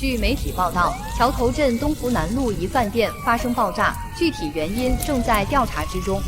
据媒体报道，桥头镇东福南路一饭店发生爆炸，具体原因正在调查之中。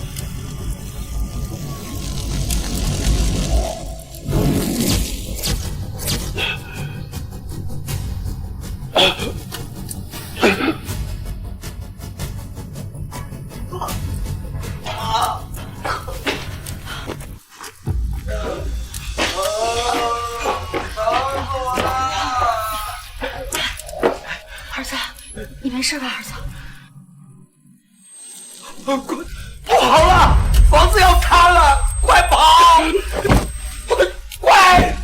儿子，你没事吧，儿子？不好了，房子要塌了，快跑！快！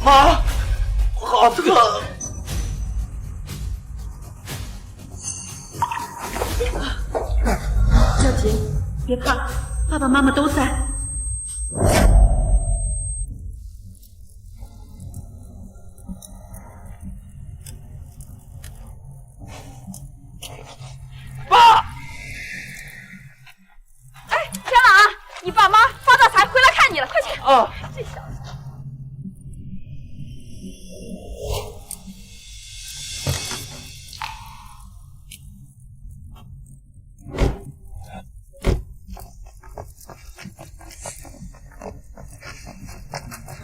妈，好疼！小姐，别怕，爸爸妈妈都在。爸！哎，天朗啊，你爸妈发大财回来看你了，快去！啊！这小子。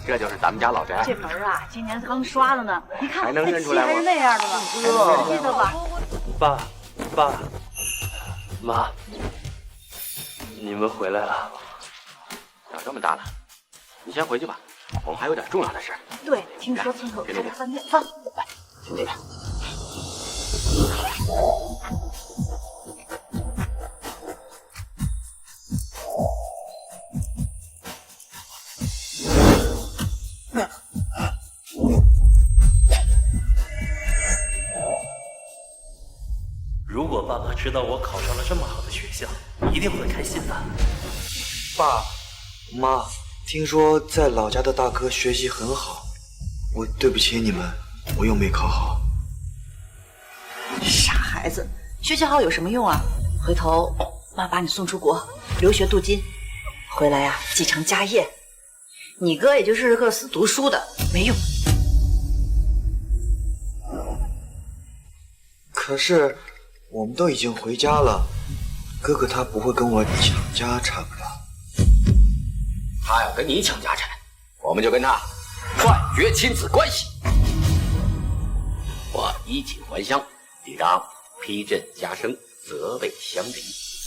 这就是咱们家老宅。这门啊，今年刚刷的呢，你看还能认出来吗？还是那样的呢，哥，记得吧？爸，妈，你们回来了。长这么大了，你先回去吧，我们还有点重要的事。对，听说村口开了饭店，走，来，去那边。如果爸爸知道我考上了这么好的学校，一定会开心的。爸妈，听说在老家的大哥学习很好，我对不起你们，我又没考好。傻孩子，学习好有什么用啊？回头妈把你送出国留学镀金，回来呀继承家业。你哥也就是个死读书的，没用。可是我们都已经回家了，哥哥他不会跟我抢家产吧？他要跟你抢家产，我们就跟他断绝亲子关系。我衣锦还乡，理当披赈家声，责备乡邻。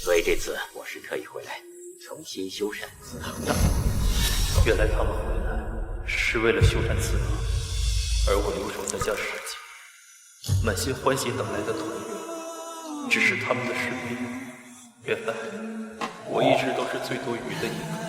所以这次我是特意回来重新修缮祠堂的。原来他们回来是为了修缮祠堂，而我留守在家10几，满心欢喜等来的团圆，只是他们的士兵。原来我一直都是最多余的一个。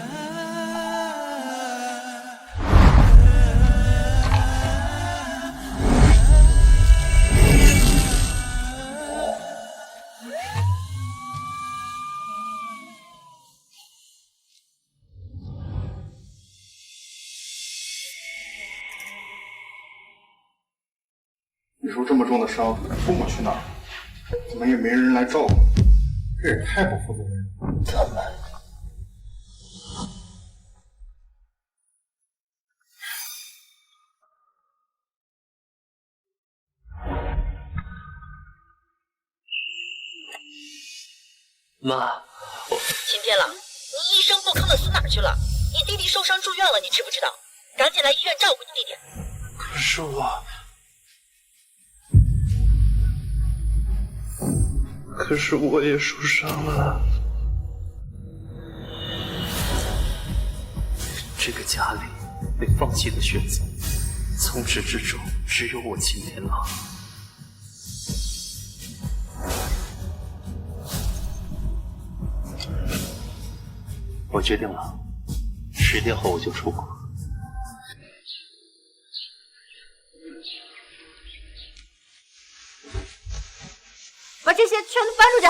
你受这么重的伤，父母去哪儿？怎么也没人来照顾，这也太不负责任了。咱们妈，秦天朗，你一声不吭的死哪儿去了？你弟弟受伤住院了，你知不知道？赶紧来医院照顾你弟弟。可是我。可是我也受伤了。这个家里被放弃的选择，从始至终只有我秦天朗。我决定了，10天后我就出国。把这些全都搬出去！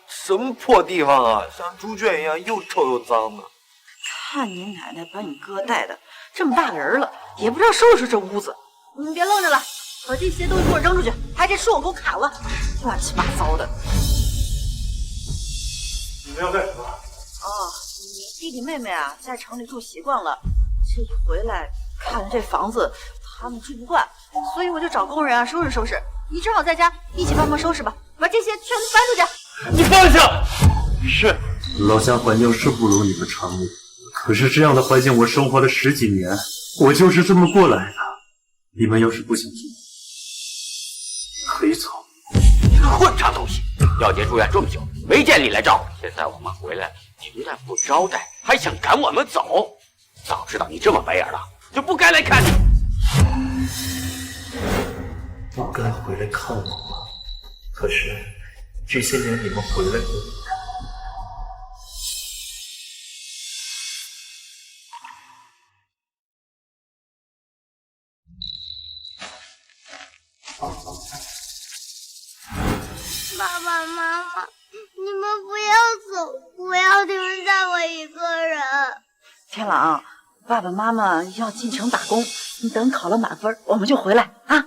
什么破地方啊，像猪圈一样又臭又脏的。看你奶奶把你哥带的这么大个人了，也不知道收拾这屋子。你们别愣着了，把这些东西给我扔出去，还这树我给我砍了，乱七八糟的。你们要干什么？你弟弟妹妹啊，在城里住习惯了，这一回来看这房子，他们住不惯，所以我就找工人啊收拾收拾。你正好在家，一起帮忙收拾吧，把这些全搬出去。你放下！是，老乡环境是不如你们城里，可是这样的环境我生活了10几年，我就是这么过来的。你们要是不想住，可以走。混账东西！耀杰住院这么久，没见你来照顾，现在我们回来了，你不但不招待，还想赶我们走。早知道你这么白眼狼，就不该来看你。不该回来看我吗？可是这些年你们回来过。爸爸妈妈，你们不要走，不要丢下我一个人。天朗，爸爸妈妈要进城打工，你等考了满分，我们就回来啊。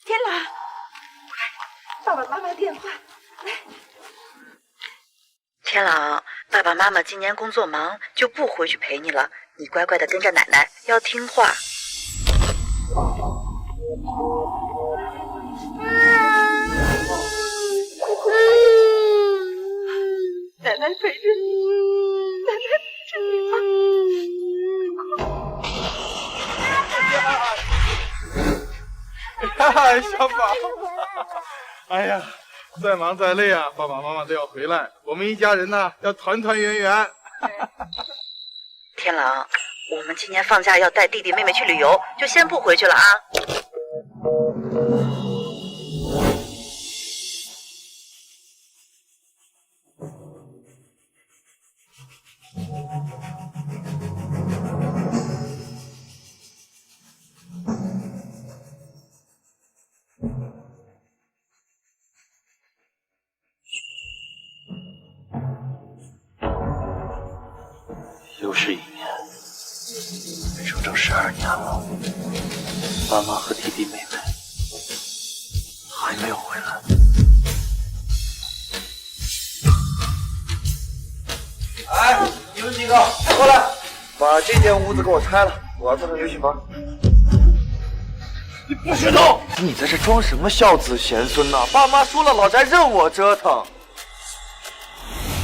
天朗，爸爸妈妈电话，来。天朗，爸爸妈妈今年工作忙，就不回去陪你了。你乖乖的跟着奶奶，要听话。奶奶陪着你，奶奶陪着你啊！小宝，哎呀，再忙再累啊，爸爸妈妈都要回来，我们一家人呢要团团圆圆。天朗，我们今年放假要带弟弟妹妹去旅游，就先不回去了啊。又是1年，整整12年了，妈妈和弟弟妹妹还没有回来。哎，你们几个过来，把这间屋子给我拆了，我要做成游戏房。你不许动！你在这装什么孝子贤孙呢？爸妈说了，老宅任我折腾。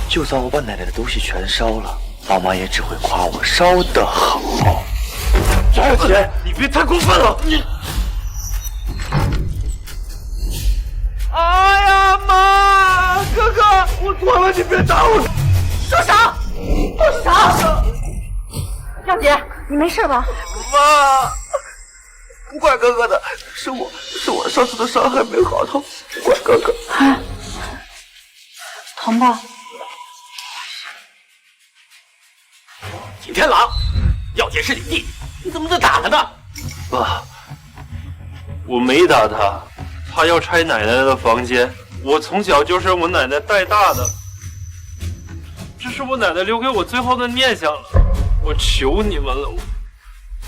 就算我把奶奶的东西全烧了，爸妈也只会夸我烧得好。赵姐，你别太过分了！你，哎呀妈！哥哥，我错了，你别打我！住手！住手！耀姐，你没事吧？妈，不怪哥哥的，是我上次的伤还没好，痛，怪哥哥。疼吧？景天朗，耀杰是你弟，你怎么能打他呢？爸，我没打他，他要拆奶奶的房间，我从小就是我奶奶带大的，这是我奶奶留给我最后的念想了，我求你们了，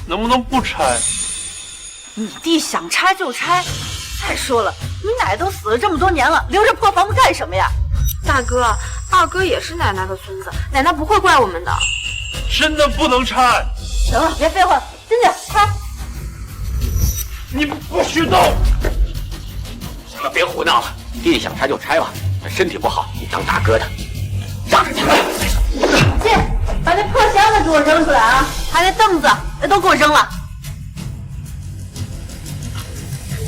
能不能不拆？你弟想拆就拆。再说了，你奶奶都死了这么多年了，留着破房子干什么呀？大哥，二哥也是奶奶的孙子，奶奶不会怪我们的。真的不能拆！行了，别废话，进去拆。你不许动！行了，别胡闹了，弟弟想拆就拆吧，他身体不好，你当大哥的，让着去。进，把那破箱子给我扔出来啊！还那凳子，都给我扔了。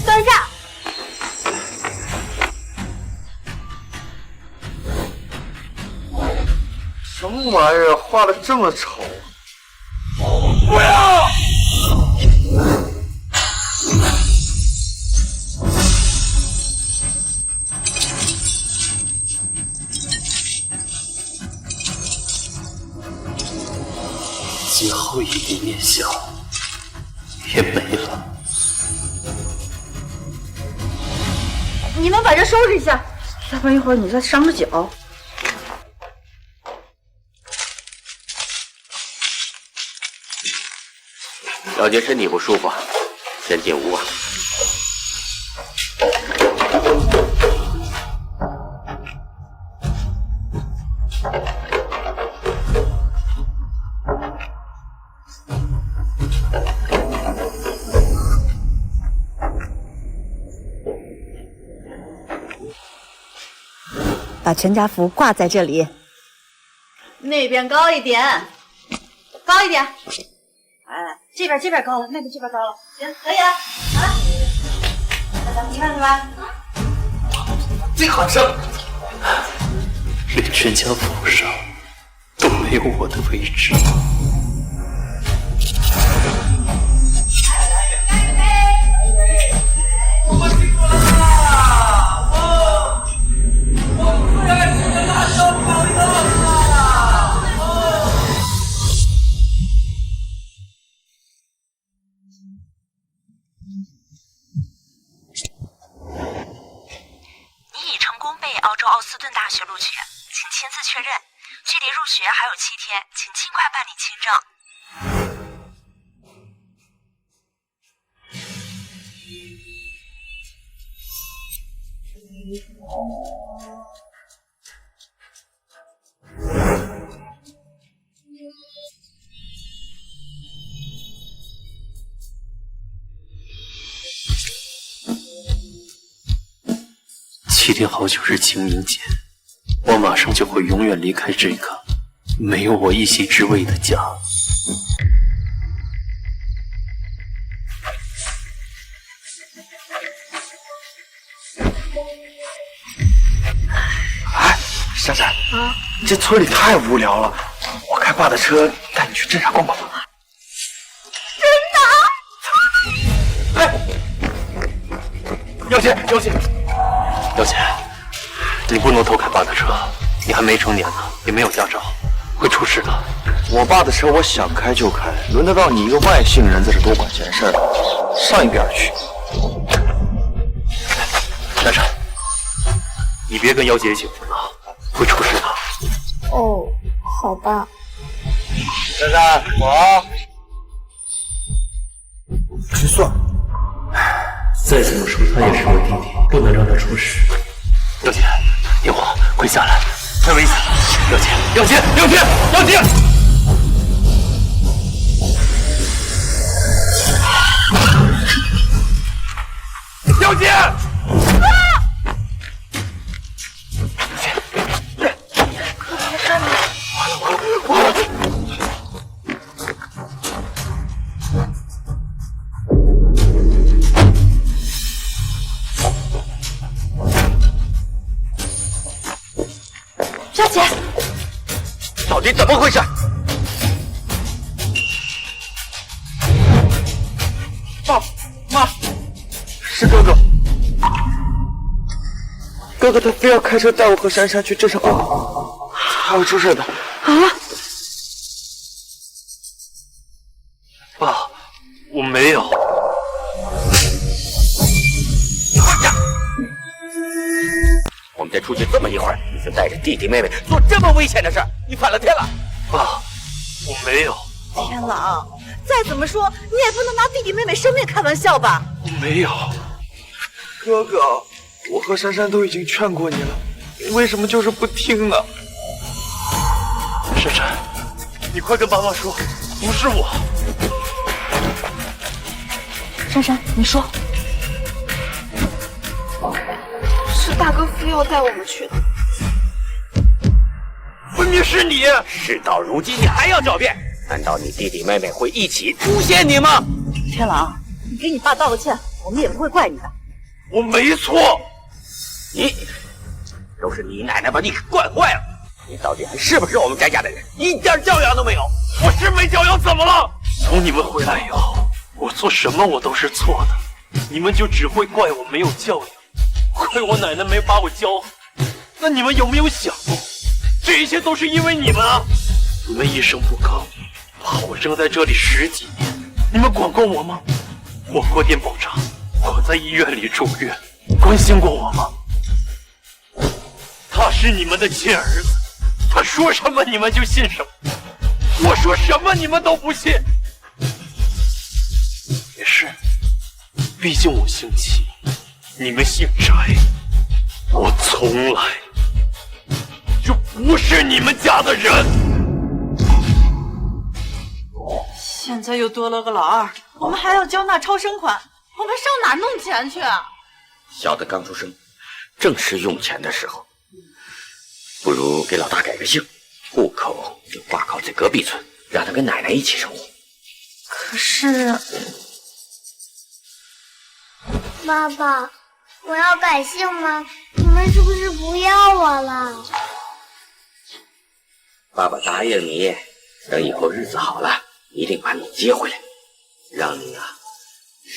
等一下。 什么玩意儿，画的这么丑！不要！最后一点念想也没了。你们把这收拾一下，要不然一会儿你再伤着脚。 小杰身体不舒服，先进屋吧。把全家福挂在这里，那边高一点，高一点。 哎，这边高了，那边这边高了，行，可以了，好了，那咱们吃饭去吧。最好吃，连全家福上都没有我的位置。我们辛苦了！我最爱吃的辣椒炒肉了！ 澳洲奥斯顿大学录取，请签字确认。距离入学还有7天，请尽快办理签证。7天后就是清明节，我马上就会永远离开这个没有我一席之位的家。哎，珊珊啊，这村里太无聊了，我开爸的车带你去镇上逛逛吧。真的？哎，姚姐，姚姐。 姚姐，你不能偷开爸的车，你还没成年呢，也没有驾照，会出事的。我爸的车我想开就开，轮得到你一个外姓人在这多管闲事儿？上一边去。珊珊，你别跟姚姐一起玩了，会出事的。哦，好吧。珊珊，我去算。 再怎么说，他也是我弟弟，不能让他出事。姚姐，天皇，快下来，太危险了！姚姐，姚姐，姚姐，姚姐！姚姐！小姐，到底怎么回事？爸妈，是哥哥。哥哥他非要开车带我和珊珊去镇上逛逛，他会出事的。啊！爸，我没有。我们才出去这么一会儿，你就带着弟弟妹妹做这么危险的事儿，你反了天了！爸，我没有。天朗，再怎么说你也不能拿弟弟妹妹生命开玩笑吧？我没有。哥哥，我和珊珊都已经劝过你了，你为什么就是不听呢？珊珊，你快跟妈妈说，不是我。珊珊，你说。 是大哥非要带我们去的，分明是你！事到如今，你还要狡辩？难道你弟弟妹妹会一起诬陷你吗？天狼，你给你爸道个歉，我们也不会怪你的。我没错，都是你奶奶把你给惯坏了。你到底还是不是我们翟家的人？一点教养都没有。我是没教养，怎么了？从你们回来以后，我做什么我都是错的，你们就只会怪我没有教养，怪我奶奶没把我教好。那你们有没有想过，这一切都是因为你们啊！你们一声不吭，把我扔在这里10几年，你们管过我吗？火锅店爆炸，我在医院里住院，关心过我吗？他是你们的亲儿子，他说什么你们就信什么，我说什么你们都不信。也是，毕竟我姓齐，你们姓翟，我从来就不是你们家的人。现在又多了个老二，我们还要交纳超生款，我们上哪弄钱去啊？小的刚出生，正是用钱的时候。不如给老大改个姓，户口就挂靠在隔壁村，让他跟奶奶一起生活。可是，爸爸，我要改姓吗？你们是不是不要我了？爸爸答应你，等以后日子好了，一定把你接回来，让你啊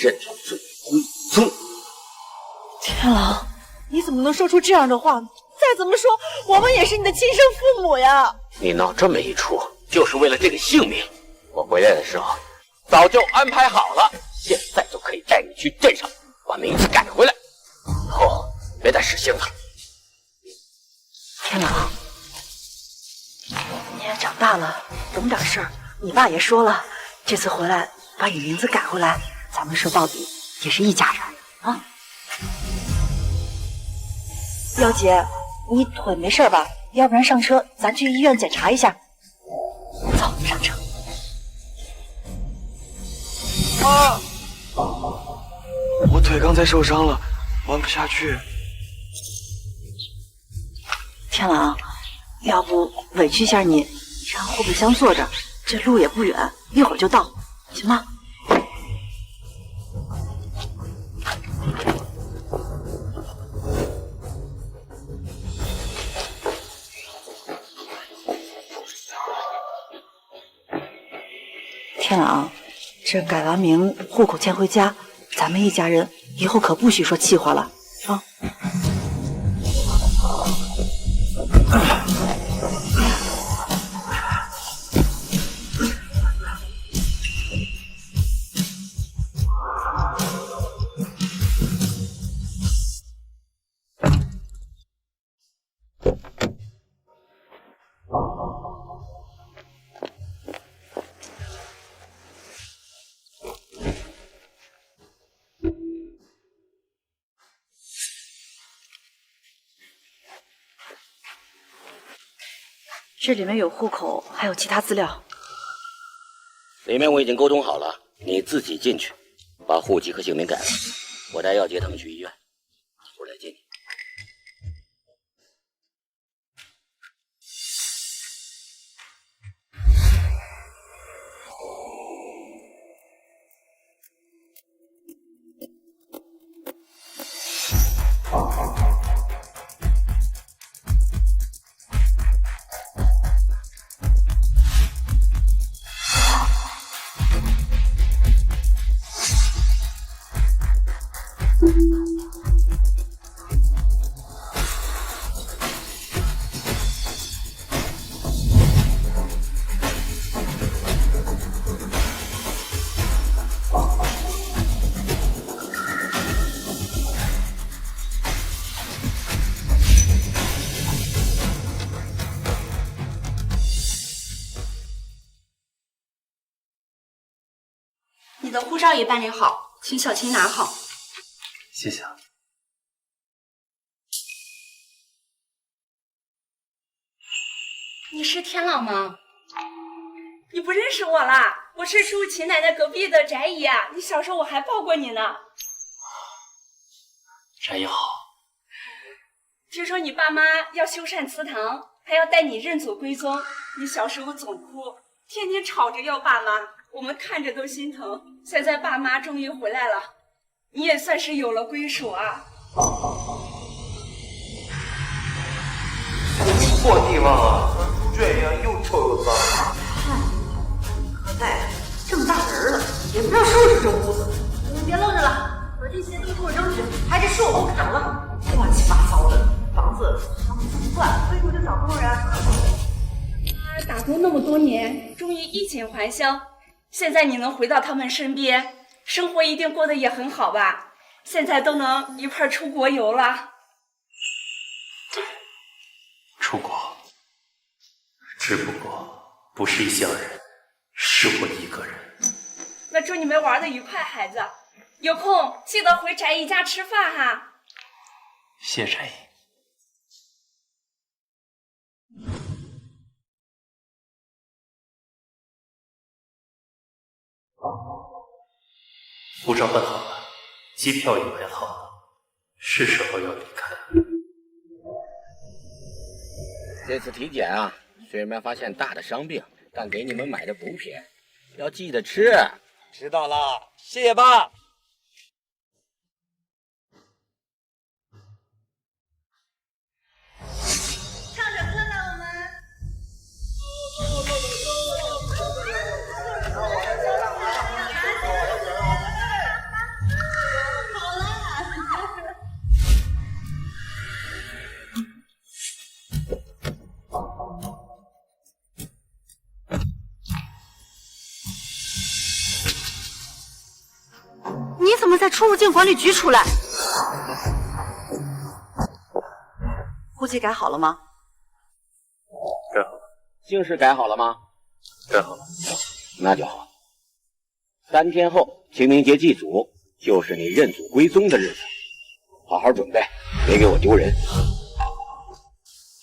认祖归宗。天狼，你怎么能说出这样的话呢？再怎么说，我们也是你的亲生父母呀！你闹这么一出，就是为了这个性命。我回来的时候早就安排好了，现在就可以带你去镇上把名字改回来，以后别再使性子了。天狼，你也长大了，懂点事儿。你爸也说了，这次回来把你名字改回来，咱们说到底也是一家人啊。幺姐，你腿没事吧？要不然上车，咱去医院检查一下。走，上车。啊！我腿刚才受伤了，弯不下去。天狼，要不委屈一下你，上后备箱坐着，这路也不远，一会儿就到，行吗？天狼，这改完名，户口迁回家，咱们一家人以后可不许说气话了啊！这里面有户口，还有其他资料。里面我已经沟通好了，你自己进去，把户籍和姓名改了。我带药杰他们去医院，一会儿来接你。你的护照也办理好，请小青拿好。谢谢啊。你是天朗吗？你不认识我啦？我是舒淇奶奶隔壁的翟姨啊，你小时候我还抱过你呢。翟姨好。听说你爸妈要修缮祠堂，还要带你认祖归宗，你小时候总哭，天天吵着要爸妈，我们看着都心疼。现在爸妈终于回来了，你也算是有了归属啊。破地方啊，像猪圈一样又臭又脏。何大爷，这么大人了，也不知道收拾这屋子。你们别愣着了，把这些都给我扔去，还是树我砍了，乱七八糟的房子他们不惯，所以我就找工人。打工那么多年，终于衣锦还乡。现在你能回到他们身边，生活一定过得也很好吧？现在都能一块出国游了。出国，只不过不是一家人，是我一个人。那祝你们玩得愉快，孩子。有空记得回翟姨家吃饭哈。谢翟姨。护照办好了，机票也买好了，是时候要离开了。这次体检啊，虽然发现大的伤病，但给你们买的补品要记得吃。知道了，谢谢爸。唱着歌呢，我们。你怎么在出入境管理局出来？户籍改好了吗？改好了。姓氏改好了吗？改好了。那就好。3天后清明节祭祖，就是你认祖归宗的日子，好好准备，别给我丢人。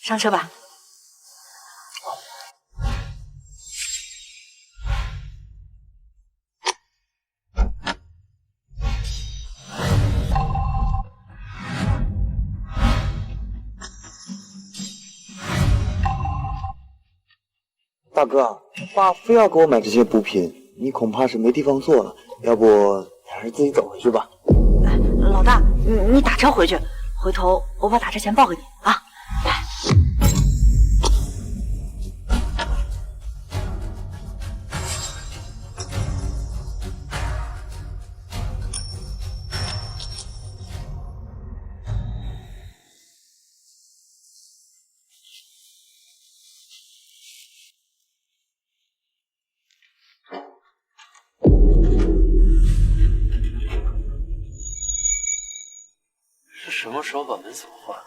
上车吧。大哥，爸非要给我买这些补品，你恐怕是没地方坐了，要不还是自己走回去吧。老大，你打车回去，回头我把打车钱报给你啊。什么时候把门锁换了？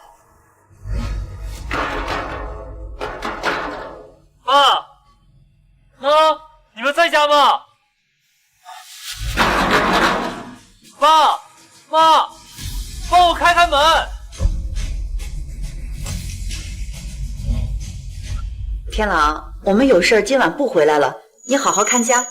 妈，你们在家吗？妈，帮我开开门！天狼，我们有事儿今晚不回来了，你好好看家。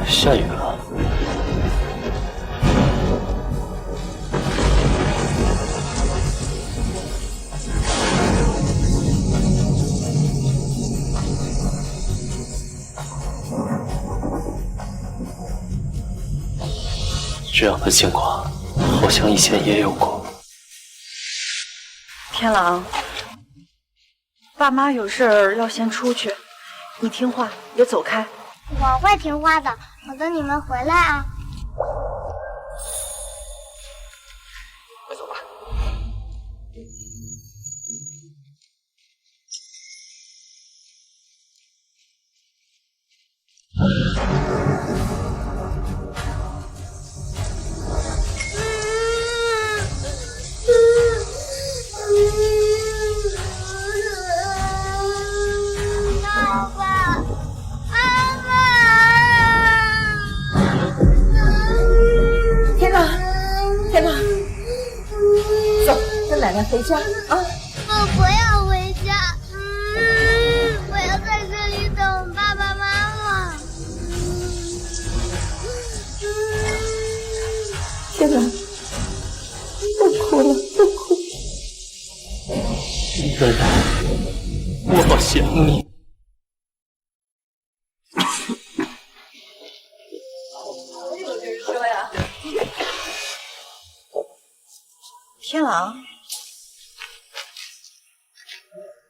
下雨了。这样的情况好像以前也有过。天狼，爸妈有事儿要先出去，你听话，别走开。我会听话的，我等你们回来啊。快走吧。爸爸，妈妈。跟奶奶回家啊！我不要回家，我要在这里等爸爸妈妈。天哪，不哭了，不哭。冉冉，我好想你。天狼，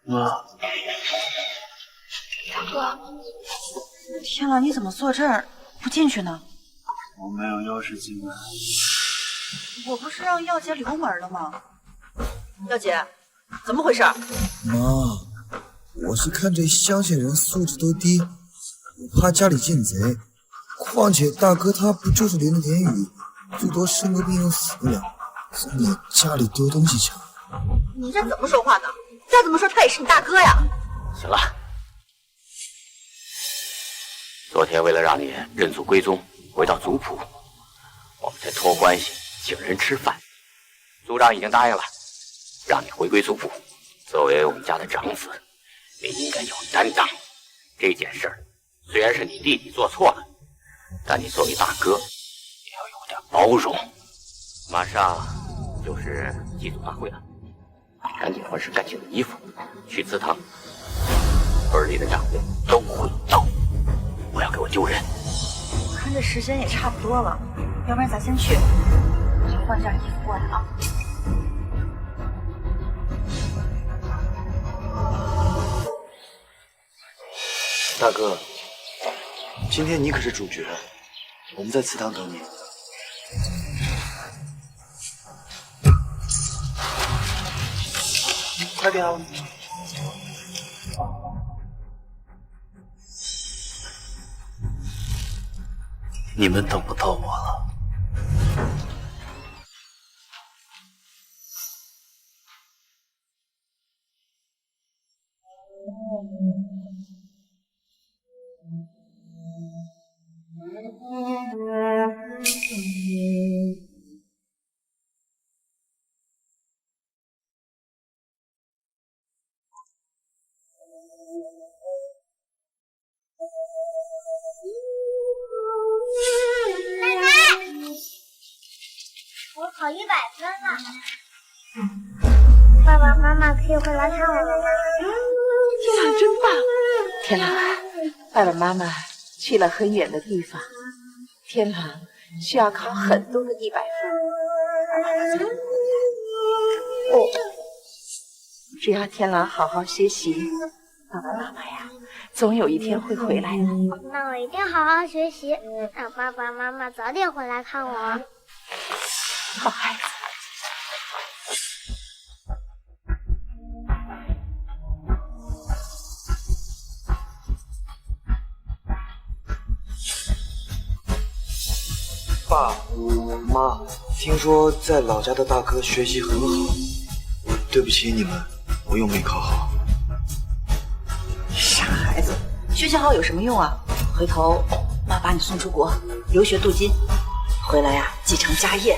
妈，大哥，天狼，你怎么坐这儿不进去呢？我没有钥匙进来。我不是让耀姐留门了吗？耀姐，怎么回事？妈，我是看这乡下人素质都低，我怕家里进贼。况且大哥他不就是淋了点雨，最多生个病又死不了，怎么家里丢东西抢？你这怎么说话呢？再怎么说他也是你大哥呀。行了，昨天为了让你认祖归宗，回到族谱，我们才托关系请人吃饭。族长已经答应了，让你回归族谱。作为我们家的长子，你应该有担当。这件事儿虽然是你弟弟做错了，但你作为大哥也要有点包容。马上就是祭祖大会了，赶紧换身干净的衣服，去祠堂。村里的长辈都会到，不要给我丢人。我看这时间也差不多了，要不然咱先去，去换件衣服过来啊。大哥，今天你可是主角，我们在祠堂等你。快点啊！你们等不到我了。奶奶，我考100分了。爸爸妈妈可以回来看我了吗？天狼真棒！天狼，爸爸妈妈去了很远的地方，天狼需要考很多个100分。哦，只要天狼好好学习，爸爸妈妈呀，总有一天会回来的。那我一定好好学习，让爸爸妈妈早点回来看我。好孩子。爸妈，听说在老家的大哥学习很好，对不起你们，我又没考好。傻孩子，学习好有什么用啊？回头妈把你送出国留学镀金，回来呀继承家业。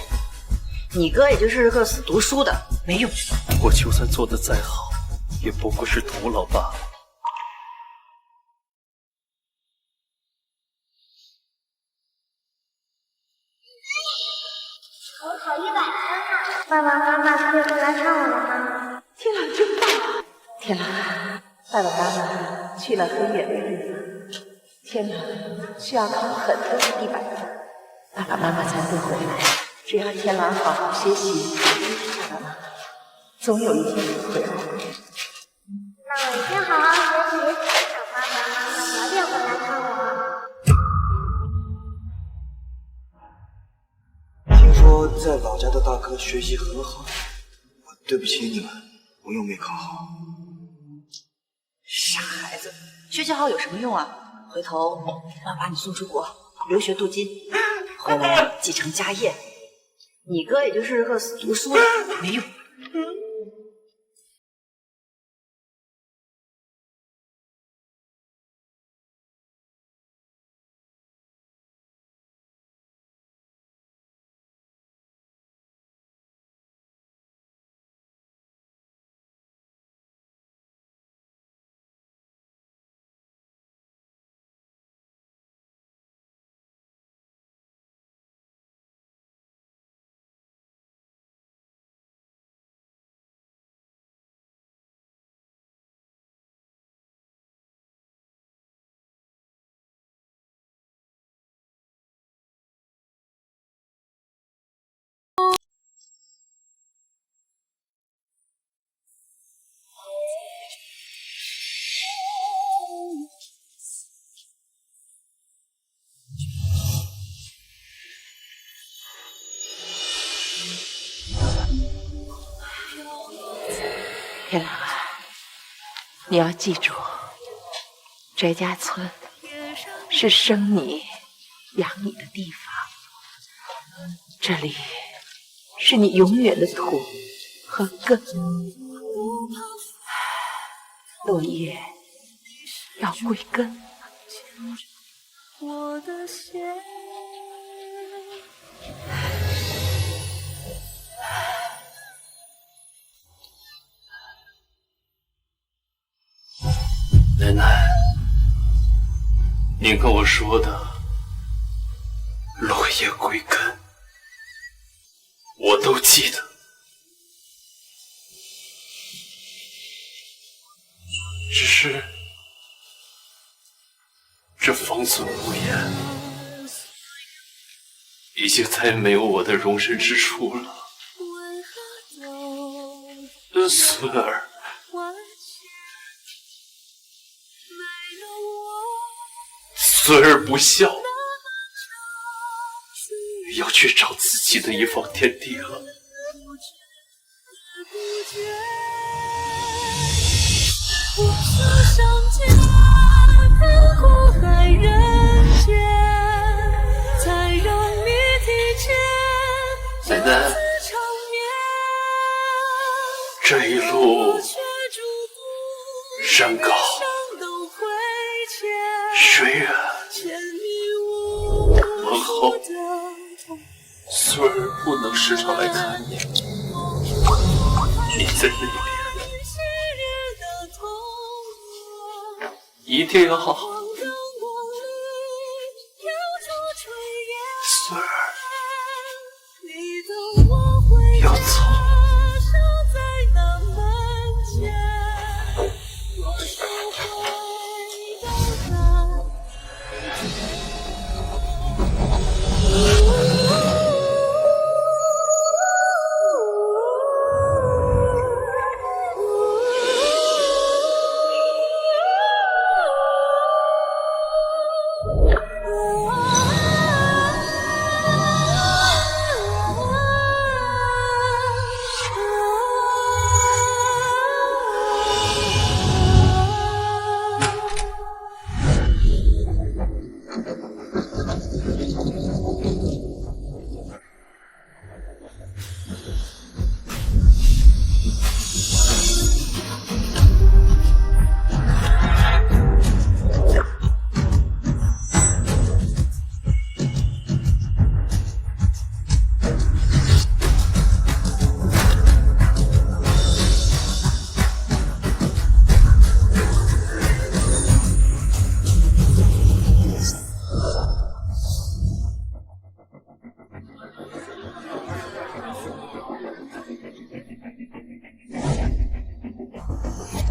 你哥也就是个死读书的，没用。我就算做得再好，也不过是徒劳罢了。我考100分了，爸爸妈妈可以回来看我了吗？天狼真棒！天狼，爸爸妈妈去了很远的地方，天狼需要考很多个100分，爸爸妈妈才会回来。只要天狼好好学习，爸爸妈妈总有一天会回来。那我一定好好学习，让爸爸妈妈早点回来看我。听说在老家的大哥学习很好，对不起你们，我又没考好。傻孩子，学习好有什么用啊？回头妈把你送出国留学镀金，回来继承家业。你哥也就是个死读书的，没用。天狼啊，你要记住，翟家村是生你、养你的地方，这里是你永远的土和根。落叶要归根。我的心。奶奶，您跟我说的落叶归根，我都记得。只是这方寸无言，已经再也没有我的容身之处了。孙儿。孙儿不孝，要去找自己的一方天地了。我思相见，苦海人间，才让你提前。奶奶，这一路山高水远，往后孙儿不能时常来看你，你在那边一定要好好。孙儿要走。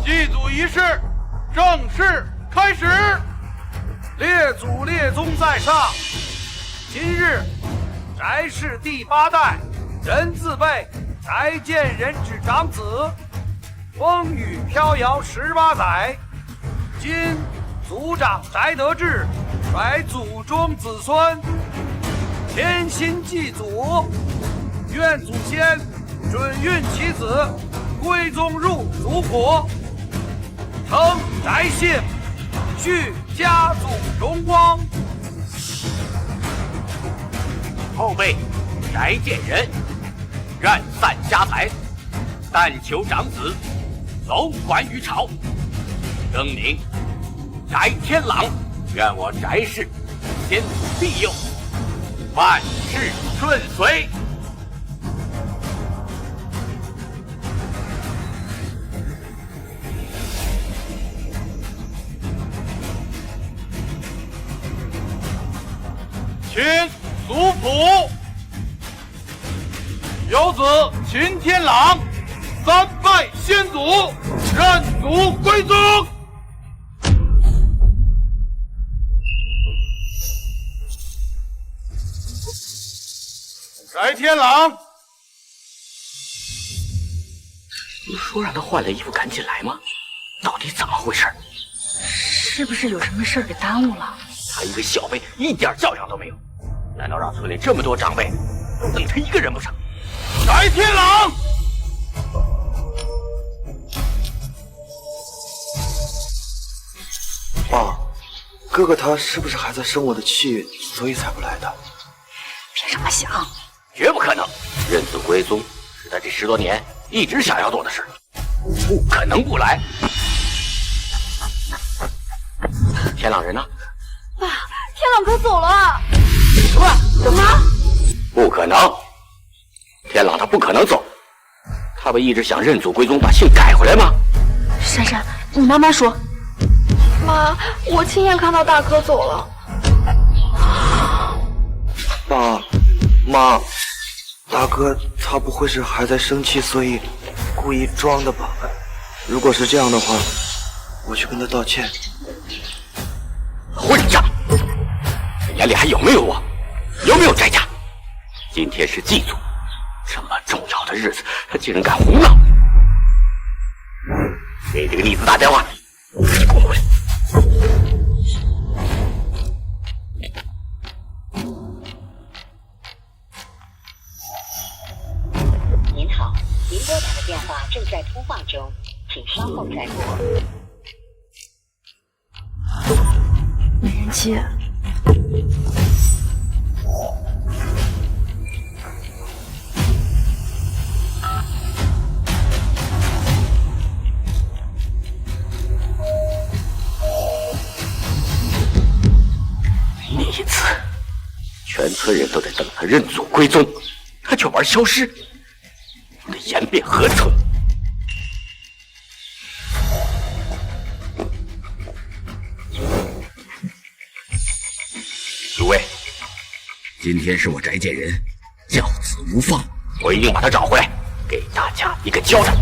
祭祖仪式正式开始。列祖列宗在上，今日翟氏第8代人字辈翟建仁之长子，风雨飘摇18载，今族长翟德志率祖宗子孙潜心祭祖，愿祖先准孕其子，归宗入族谱，承翟姓，续家族荣光。后辈翟建仁，愿散家财，但求长子总管于朝。更名翟天朗，愿我翟氏先祖庇佑，万事顺遂。秦族谱，有子秦天朗3拜先祖，认祖归宗。翟天朗，不是说让他换了衣服赶紧来吗？到底怎么回事？是不是有什么事儿给耽误了？他一个小辈一点教养都没有，难道让村里这么多长辈都等他一个人不成？翟天朗，哥哥他是不是还在生我的气，所以才不来的？别这么想，绝不可能。认祖归宗是他这10多年一直想要做的事，不可能不来。天朗人呢？爸，天朗哥走了。什么？不可能！天朗他不可能走，他不一直想认祖归宗，把姓改回来吗？珊珊，你慢慢说。妈，我亲眼看到大哥走了。爸妈，大哥他不会是还在生气，所以故意装的吧？如果是这样的话，我去跟他道歉。混账！你眼里还有没有我？有没有翟家？今天是祭祖，这么重要的日子，他竟然敢胡闹！给这个逆子打电话，你滚回来！您好，您拨打的电话正在通话中，请稍后再拨。没人接。那一次，全村人都在等他认祖归宗，他却玩消失，我的颜面何存？诸位，今天是我翟家人教子无方，我一定把他找回来，给大家一个交代。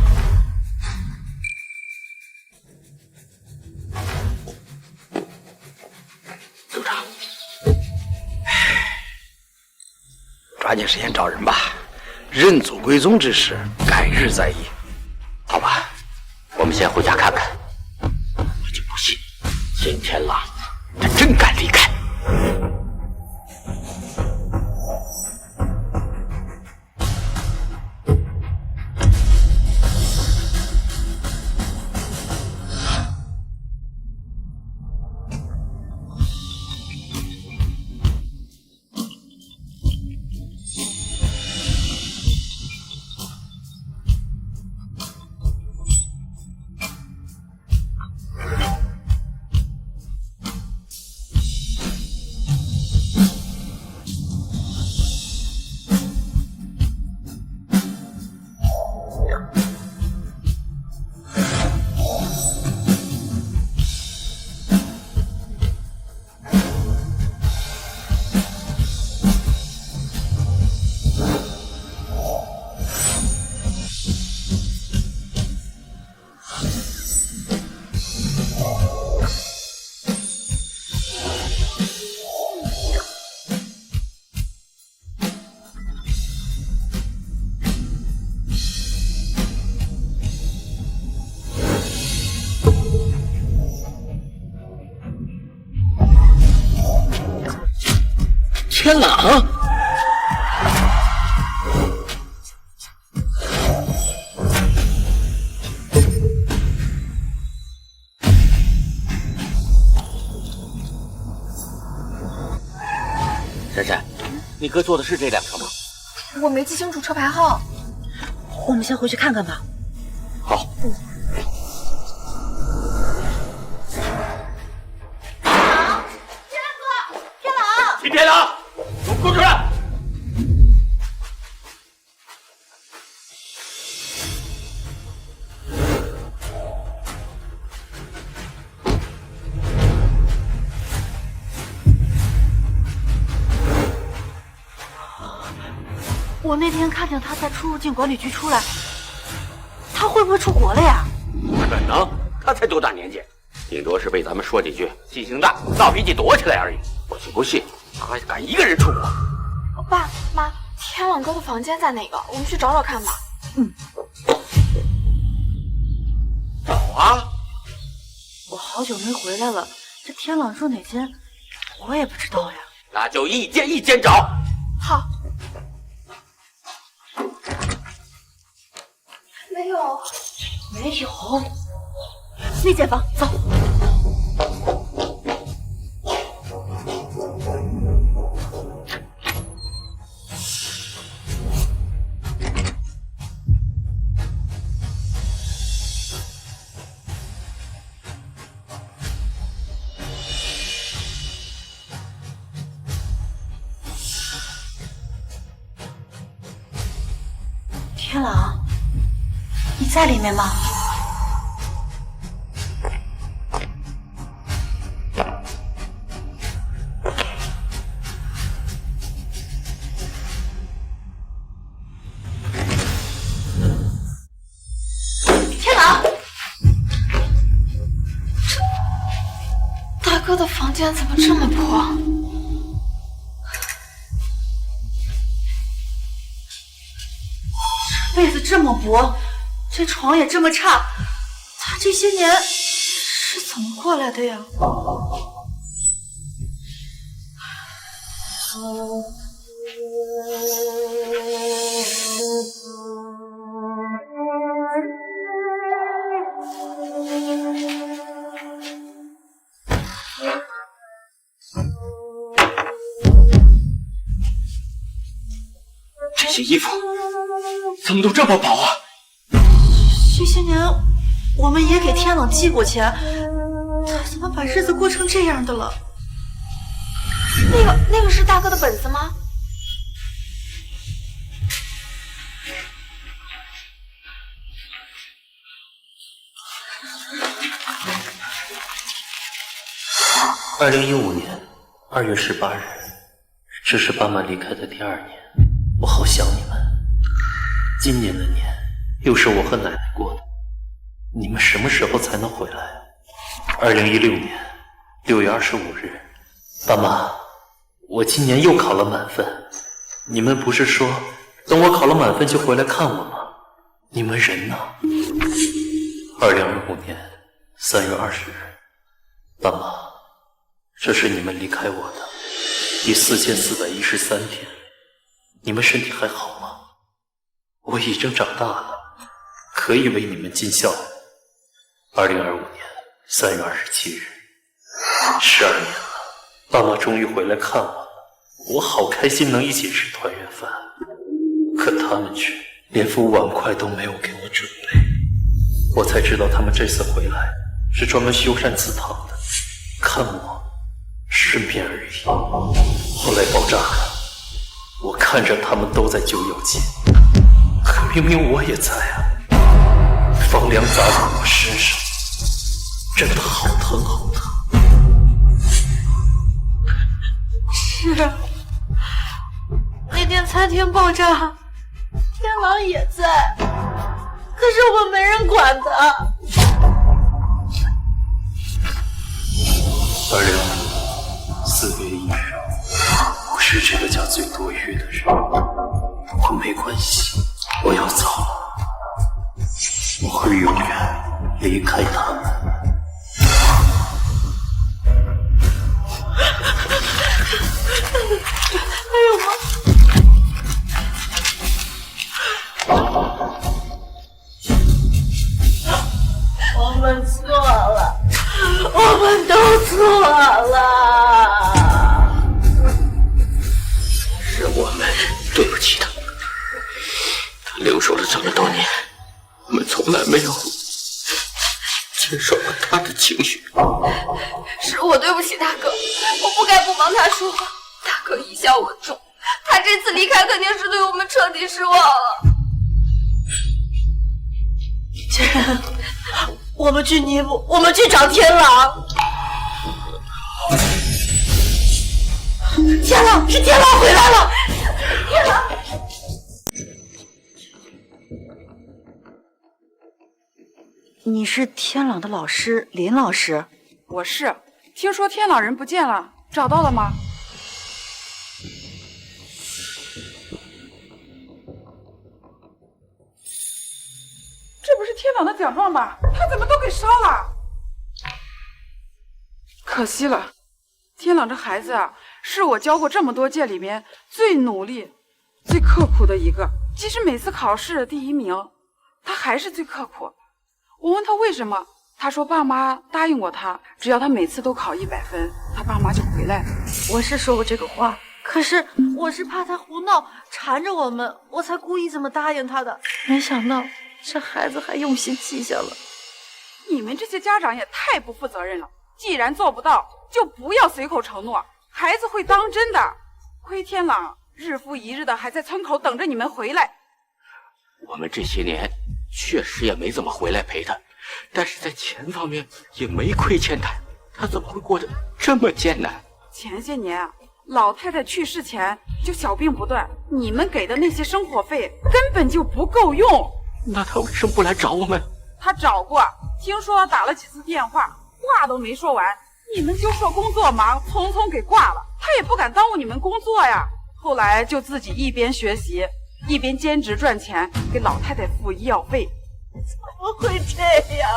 组长，抓紧时间找人吧，认祖归宗之事，改日再议。好吧，我们先回家看看。我就不信金天狼他真敢离开。天朗，珊珊，你哥坐的是这辆车吗？我没记清楚车牌号。我们先回去看看吧。好。秦天朗，给我滚出来！我那天看见他在出入境管理局出来，他会不会出国了呀？不可能，他才多大年纪，顶多是被咱们说几句，记性大，闹脾气躲起来而已。我就不信他还敢一个人出国。爸妈，天朗哥的房间在哪个？我们去找找看吧。找啊！我好久没回来了，这天朗住哪间，我也不知道呀。那就一间一间找。好。没有，没有。那间房，走。天狼，你在里面吗？天狼，大哥的房间怎么这么破？被子这么薄，这床也这么差，他这些年是怎么过来的呀？这些衣服怎么都这么薄啊？这些年我们也给天冷寄过钱，他怎么把日子过成这样的了？那个是大哥的本子吗？2015年2月18日，这是爸妈离开的第2年，我好想你们。今年的年又是我和奶奶过的，你们什么时候才能回来？2016年6月25日，爸妈，我今年又考了满分。你们不是说等我考了满分就回来看我吗？你们人呢？2025年3月20日，爸妈，这是你们离开我的第4413天，你们身体还好吗？我已经长大了，可以为你们尽孝。2025年3月27日，12年了，爸妈终于回来看我了，我好开心能一起吃团圆饭，可他们却连副碗筷都没有给我准备。我才知道他们这次回来是专门修缮祠堂的，看我顺便而已。后来爆炸了，我看着他们都在揪要钱，可明明我也在啊！房梁砸在我身上，真的好疼好疼。是啊，那天餐厅爆炸，天狼也在，可是我们没人管他。2025年4月1日，我是这个家最多余的人，不过没关系，我要走了，我会永远离开他们。还有吗？我们错了，我们都错了，是我们对不起他。他留守了这么多年，我们从来没有接受过他的情绪。是我对不起大哥，我不该不帮他说话。大哥一向稳重，他这次离开肯定是对我们彻底失望了。既然我们去尼泊，我们去找天狼。天狼，是天狼回来了！天狼，你是天狼的老师林老师？我是。听说天狼人不见了，找到了吗？这不是天狼的奖状吧？他怎么都给烧了？可惜了，天狼这孩子啊，是我教过这么多届里面最努力、最刻苦的一个。即使每次考试第1名，他还是最刻苦。我问他为什么，他说爸妈答应过他，只要他每次都考100分，他爸妈就回来了。我是说过这个话，可是我是怕他胡闹缠着我们，我才故意这么答应他的。没想到这孩子还用心记下了。你们这些家长也太不负责任了，既然做不到，就不要随口承诺，孩子会当真的。亏天狼日复一日的还在村口等着你们回来。我们这些年确实也没怎么回来陪他，但是在钱方面也没亏欠他，他怎么会过得这么艰难？前些年啊，老太太去世前就小病不断，你们给的那些生活费根本就不够用。那他为什么不来找我们？他找过，听说打了几次电话，话都没说完，你们就说工作忙，匆匆给挂了。他也不敢耽误你们工作呀。后来就自己一边学习一边兼职赚钱，给老太太付医药费。怎么会这样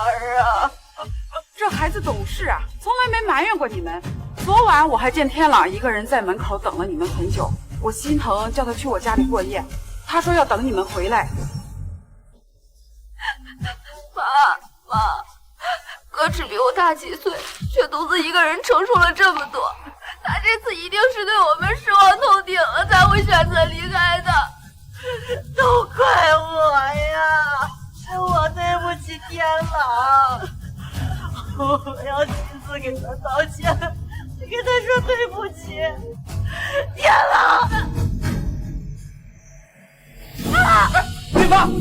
啊？这孩子懂事啊，从来没埋怨过你们。昨晚我还见天朗一个人在门口等了你们很久，我心疼，叫他去我家里过夜。他说要等你们回来。妈，哥只比我大几岁，却独自一个人承受了这么多。他这次一定是对我们失望透顶了，才会选择离开的。都怪我呀！我对不起天朗，我要亲自给他道歉，跟他说对不起。天朗，对方，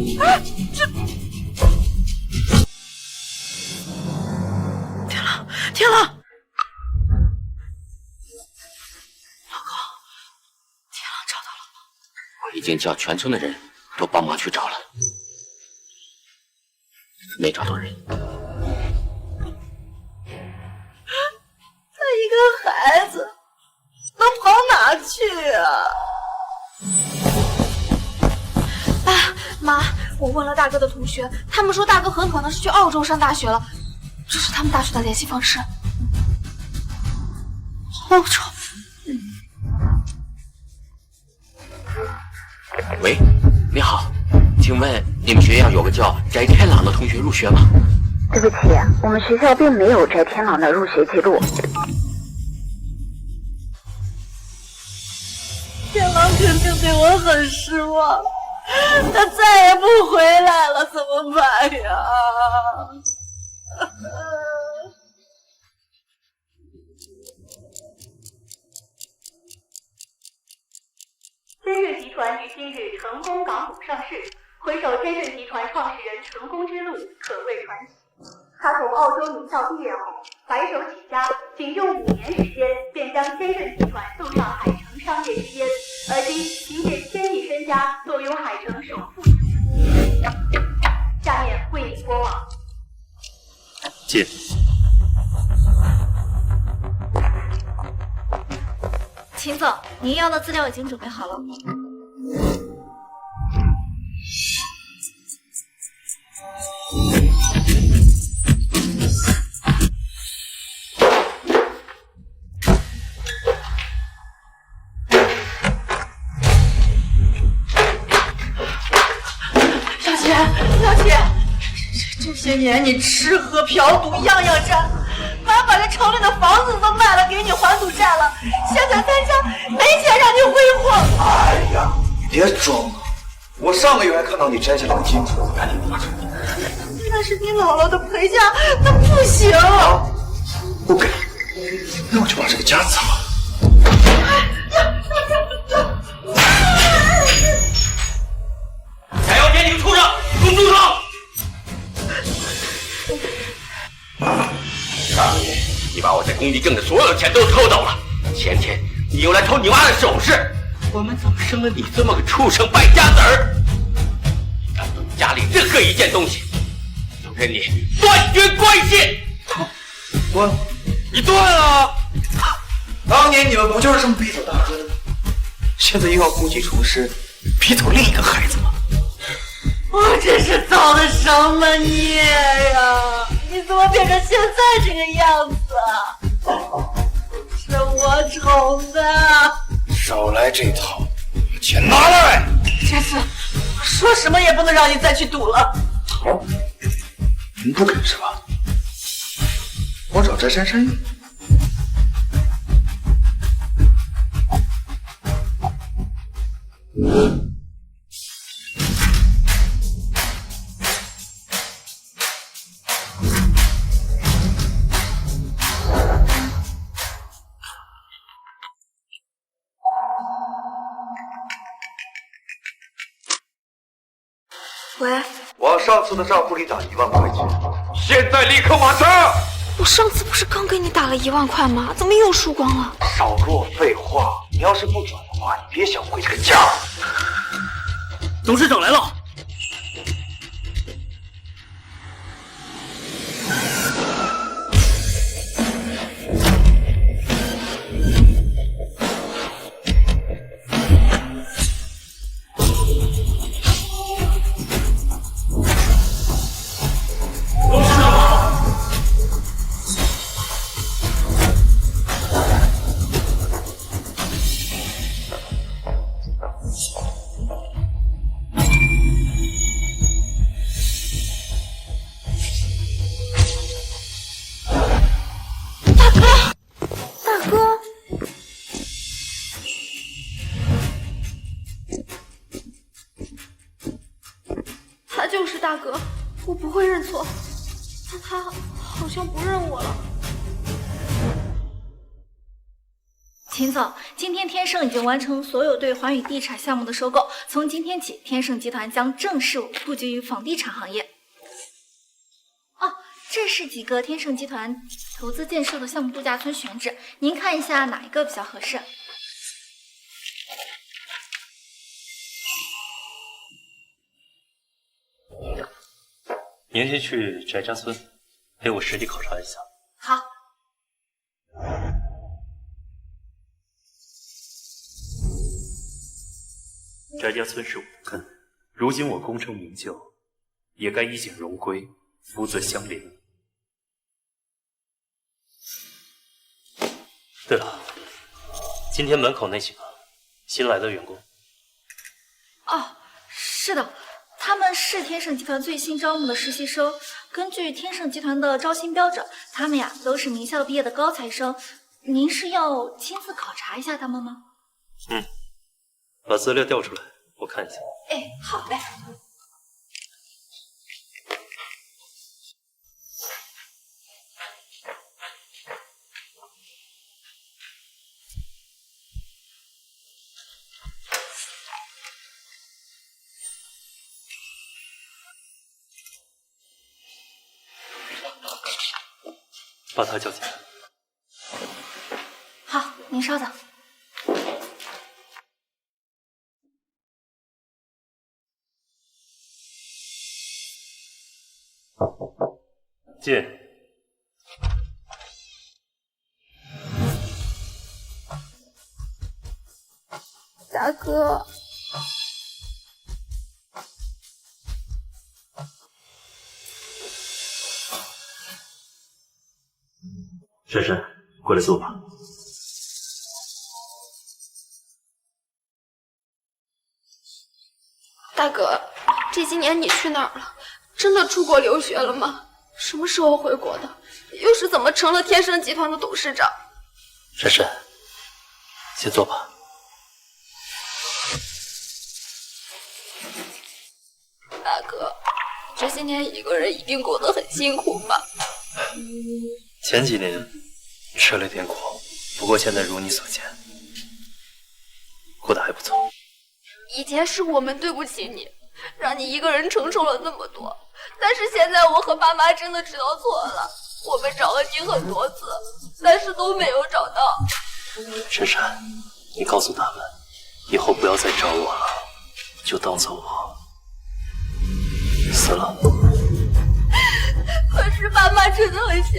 天朗。我已经叫全村的人都帮忙去找了，没找到人。他一个孩子能跑哪去啊？爸妈，我问了大哥的同学，他们说大哥很可能是去澳洲上大学了，这是他们大学的联系方式。澳洲。喂，你好，请问你们学校有个叫翟天朗的同学入学吗？对不起，我们学校并没有翟天朗的入学记录。天朗肯定对我很失望，他再也不回来了，怎么办呀？天顺集团于今日成功港股上市，回首天顺集团创始人成功之路可谓传奇。他从澳洲名校毕业后，白手起家，仅用5年时间便将天顺集团送上海城商业之巅，而今凭借1000亿身家，坐拥海城首富之位。下面为您播报。进。秦总，您要的资料已经准备好了。小姐，这些年你吃喝嫖赌样样沾，妈把这城里的房子都卖了给你还赌债了，现在在家没钱让你挥霍。哎呀，你别装了，我上个月还看到你摘下来的金子，赶紧拿出来。那是你姥姥的陪嫁，那不行。不给，那我就把这个家砸了。还要点你个畜生，给我住手！上个月你把我在工地挣的所有钱都偷走了，前天你又来偷你妈的首饰，我们怎么生了你这么个畜生败家子儿？你敢动家里任何一件东西，就跟你断绝关系！断？你断了？当年你们不就是这么逼走大哥的吗？现在又要故技重施，逼走另一个孩子吗？我这是造的什么孽呀！你怎么变成现在这个样子啊？是我宠的。少来这套，把钱拿来！这次说什么也不能让你再去赌了。好，您不肯是吧？我找翟珊珊用。喂，往上次的账户里打1万块钱，现在立刻马上！我上次不是刚给你打了1万块吗？怎么又输光了？少跟我废话！你要是不转的话，你别想回这个家。董事长来了。大哥，我不会认错，但他好像不认我了。秦总，今天天盛已经完成所有对环宇地产项目的收购，从今天起，天盛集团将正式布局于房地产行业。哦，这是几个天盛集团投资建设的项目度假村选址，您看一下哪一个比较合适？明天去翟家村，陪我实地考察一下。好。翟家村是我的根，如今我功成名就，也该衣锦荣归，福泽相邻。对了，今天门口那几个新来的员工。哦，是的。他们是天盛集团最新招募的实习生，根据天盛集团的招新标准，他们呀都是名校毕业的高材生。您是要亲自考察一下他们吗？把资料调出来，我看一下。哎，好嘞。把他叫进来。好，您稍等。进。大哥。珊珊，过来坐吧。大哥，这几年你去哪儿了？真的出国留学了吗？什么时候回国的？又是怎么成了天盛集团的董事长？珊珊，先坐吧。大哥，这些年一个人一定过得很辛苦吧？前几年吃了点苦，不过现在如你所见，过得还不错。以前是我们对不起你，让你一个人承受了那么多，但是现在我和爸妈真的知道错了，我们找了你很多次，但是都没有找到。珊珊，你告诉他们，以后不要再找我了，就当做我死了。可是爸妈真的很想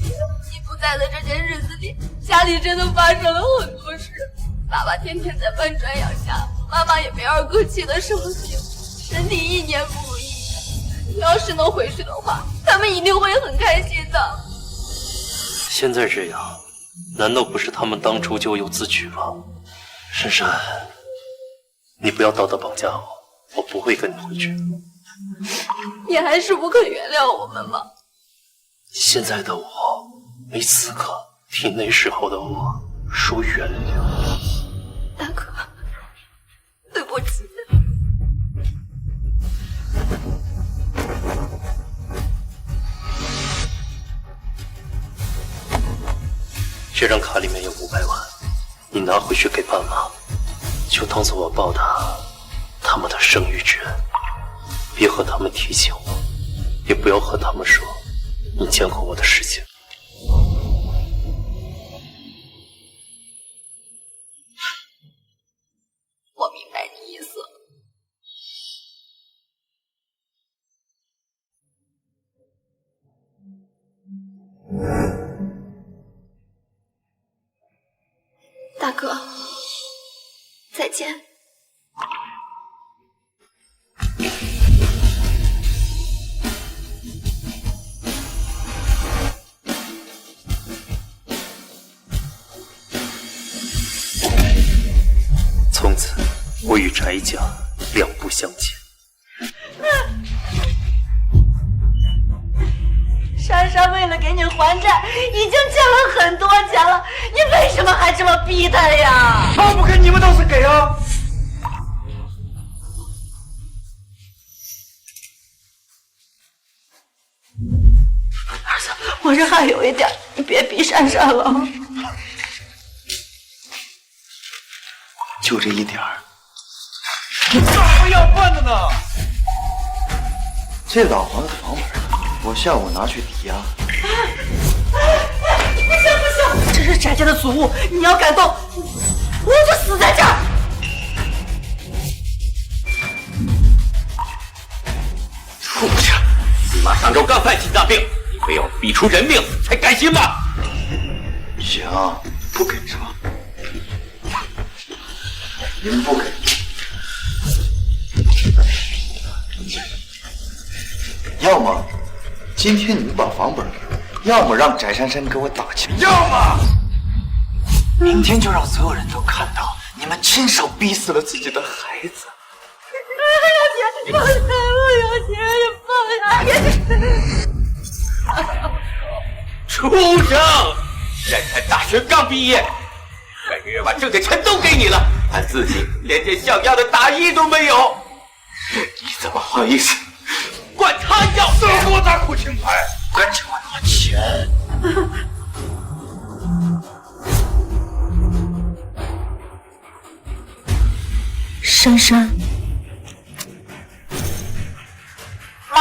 你，你不在的这些日子里，家里真的发生了很多事。爸爸天天在搬砖养家，妈妈也没二哥气的生病，身体一年不如一年。你要是能回去的话，他们一定会很开心的。现在这样，难道不是他们当初就有自觉吗？珊珊，你不要道德绑架我，我不会跟你回去。你还是不肯原谅我们吗？现在的我没资格替那时候的我说原谅。大哥，对不起。这张卡里面有500万，你拿回去给爸妈，就当做我报答他们的生育之恩。别和他们提起我，也不要和他们说你见过我的事情。我明白你意思。大哥，再见。从此，我与翟家两不相欠。珊珊为了给你还债，已经欠了很多钱了，你为什么还这么逼他呀？他不给你们倒是给啊！儿子，我这还有一点，你别逼珊珊了。就这一点儿，你干什么要饭的呢？这老房子的房本，我下午拿去抵押。不行，这是翟家的祖物，你要敢动，我就死在这儿。畜生！你妈上周刚犯心脏病，你非要逼出人命才甘心吗？行，不给是吧？你们不给，要么今天你们把房本给我，要么让翟珊珊给我打钱，要么明天就让所有人都看到你们亲手逼死了自己的孩子。我要钱，我要钱，放下！畜生！人才大学刚毕业，本月把挣的钱都给你了，俺自己连件像样的大衣都没有，你怎么好意思管他要钱？给我打苦情牌，跟着我拿钱。珊珊，妈，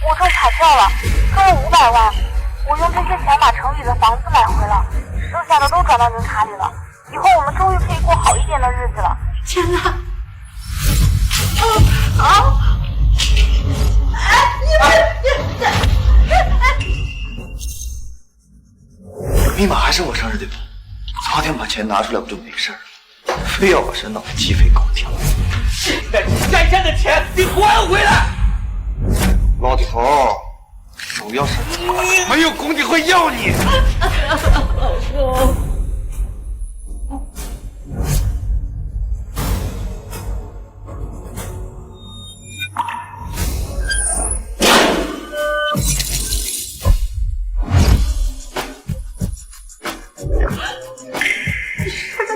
我中彩票了，中了500万，我用这些钱把城里的房子买回了，剩下的都转到您卡里了。以后我们终于可以过好一点的日子了。天哪！好！密码还是我生日对吧？早点把钱拿出来不就没事了？非要把事闹得鸡飞狗跳。那珊珊的钱你还回来！老头，主要是没有工地会要你。老叔。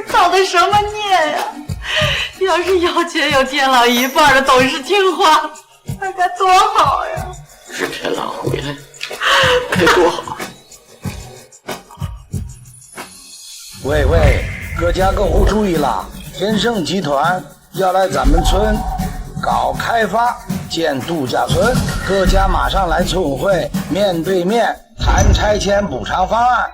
造的什么孽呀！要是姚姐有天朗一半的懂事听话，那该多好呀！是天朗回来，该多好！喂，各家各户注意啦！天盛集团要来咱们村搞开发，建度假村，各家马上来村会，面对面谈拆迁补偿方案。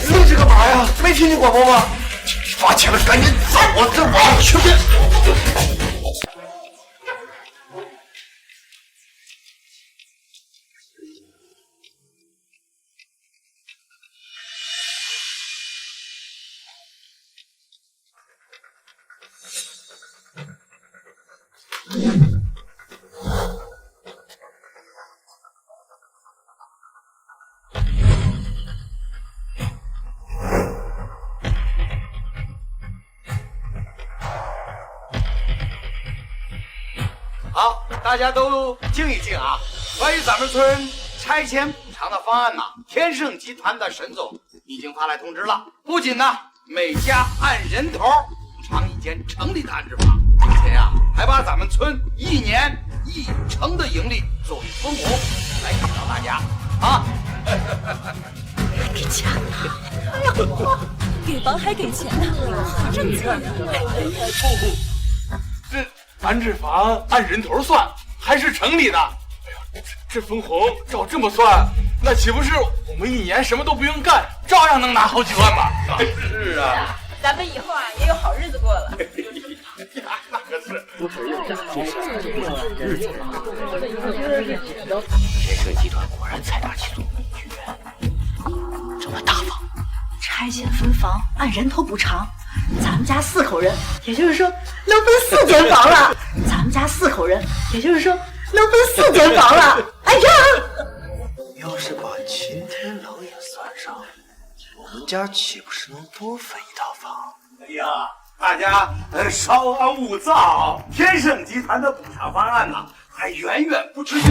愣着干嘛呀？没听见广播吗？发钱了，赶紧走！我这网去不。好，大家都静一静啊！关于咱们村拆迁补偿的方案呢，天盛集团的沈总已经发来通知了。不仅呢，每家按人头补偿1间城里的安置房，而且呀，还把咱们村1年1成的盈利作为分红来给到大家啊！给钱了！哎呀！给房还给钱呢，好政策呀！这安置房按人头算，还是城里的。哎呀，这分红照这么算，那岂不是我们1年什么都不用干，照样能拿好几万吧？是啊，咱们以后啊也有好日子过了。那可是。天盛集团果然财大气粗，居然这么大方。拆迁分房按人头补偿，咱们家4口人，也就是说能分4间房了。咱们家4口人，也就是说能分4间房了。哎呀！要是把秦天冷也算上，我们家岂不是能多分一套房？哎呀，大家稍安勿躁，天盛集团的补偿方案呢，还远远不止于此，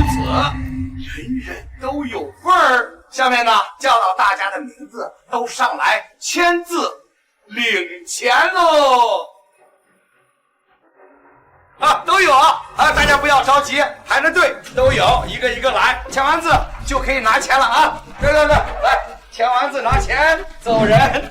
人人都有份儿。下面呢，叫到大家的名字，都上来签字领钱喽！啊，都有啊！大家不要着急，排着队，都有，一个一个来，签完字就可以拿钱了啊！对，来，签完字拿钱，走人。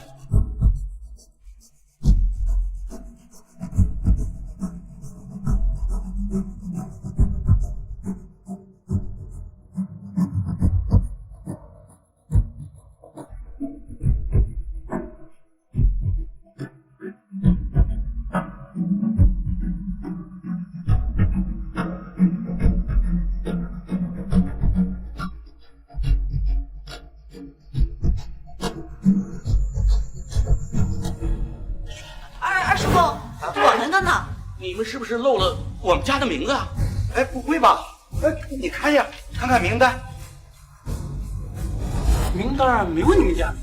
二叔公，我们的呢？你们是不是漏了我们家的名字啊？哎，不会吧？你看呀，看看名单，名单没有你们家。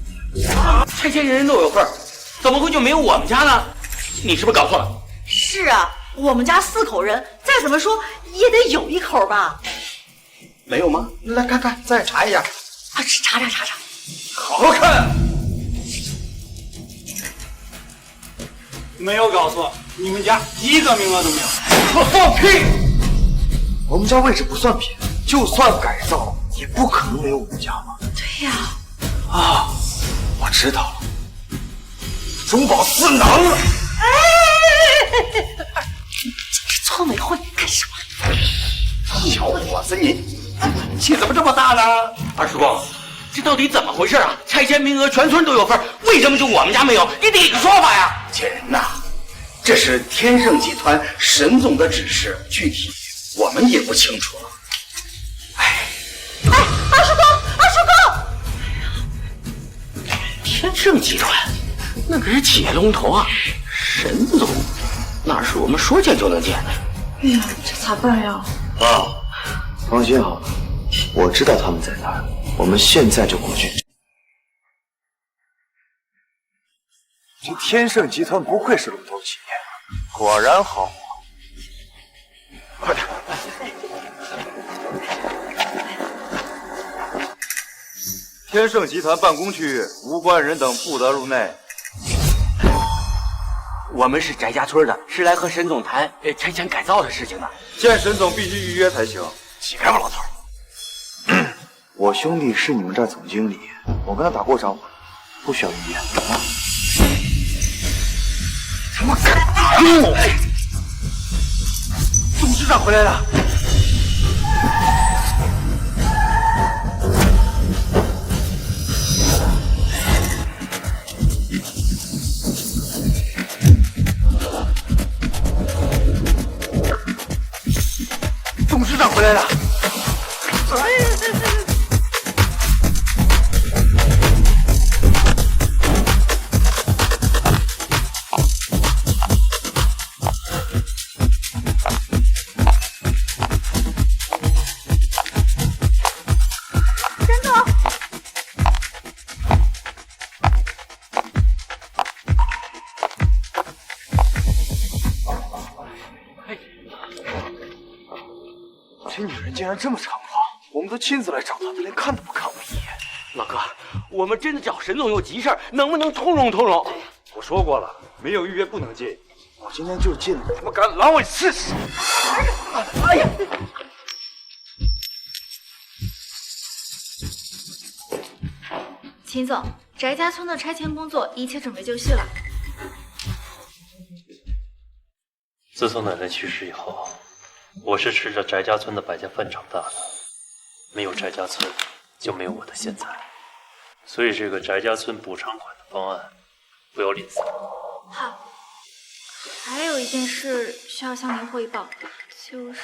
拆迁人人都有份儿，怎么会就没有我们家呢？你是不是搞错了？是啊，我们家4口人，再怎么说也得有1口吧？没有吗？来看看，再查一下。啊，查。好好看。没有搞错，你们家1个名额都没有。放屁！我们家位置不算偏，就算改造，也不可能没有我们家吧？对呀。啊，我知道了，中饱私囊了。这是村委会干什么？小伙子你气怎么这么大呢？二叔公，这到底怎么回事啊？拆迁名额全村都有份，为什么就我们家没有？你给个说法呀！贱人呐，这是天盛集团沈总的指示，具体我们也不清楚了。二叔公！天盛集团那可是企业龙头啊，沈总哪是我们说见就能见的？哎呀，这咋办呀？啊，放心好了，我知道他们在哪儿，我们现在就过去。这天盛集团不愧是龙头企业，果然豪华。快点！天盛集团办公区无关人等不得入内。我们是翟家村的，是来和沈总谈拆迁改造的事情的。见沈总必须预约才行。起开吧，老头。我兄弟是你们这儿总经理，我跟他打过招呼，不需要预约，懂吗？怎么敢！董事长回来了。董事长回来了。这女人竟然这么猖狂，我们都亲自来找她，她连看都不看我一眼。老哥，我们真的找沈总有急事，能不能通融通融？我说过了，没有预约不能进。我今天就进了，他们敢拦我试试！哎呀！秦总，翟家村的拆迁工作一切准备就绪了。自从奶奶去世以后，我是吃着翟家村的百家饭长大的，没有翟家村，就没有我的现在。所以这个翟家村补偿款的方案，不要吝啬。好。还有一件事需要向您汇报，就是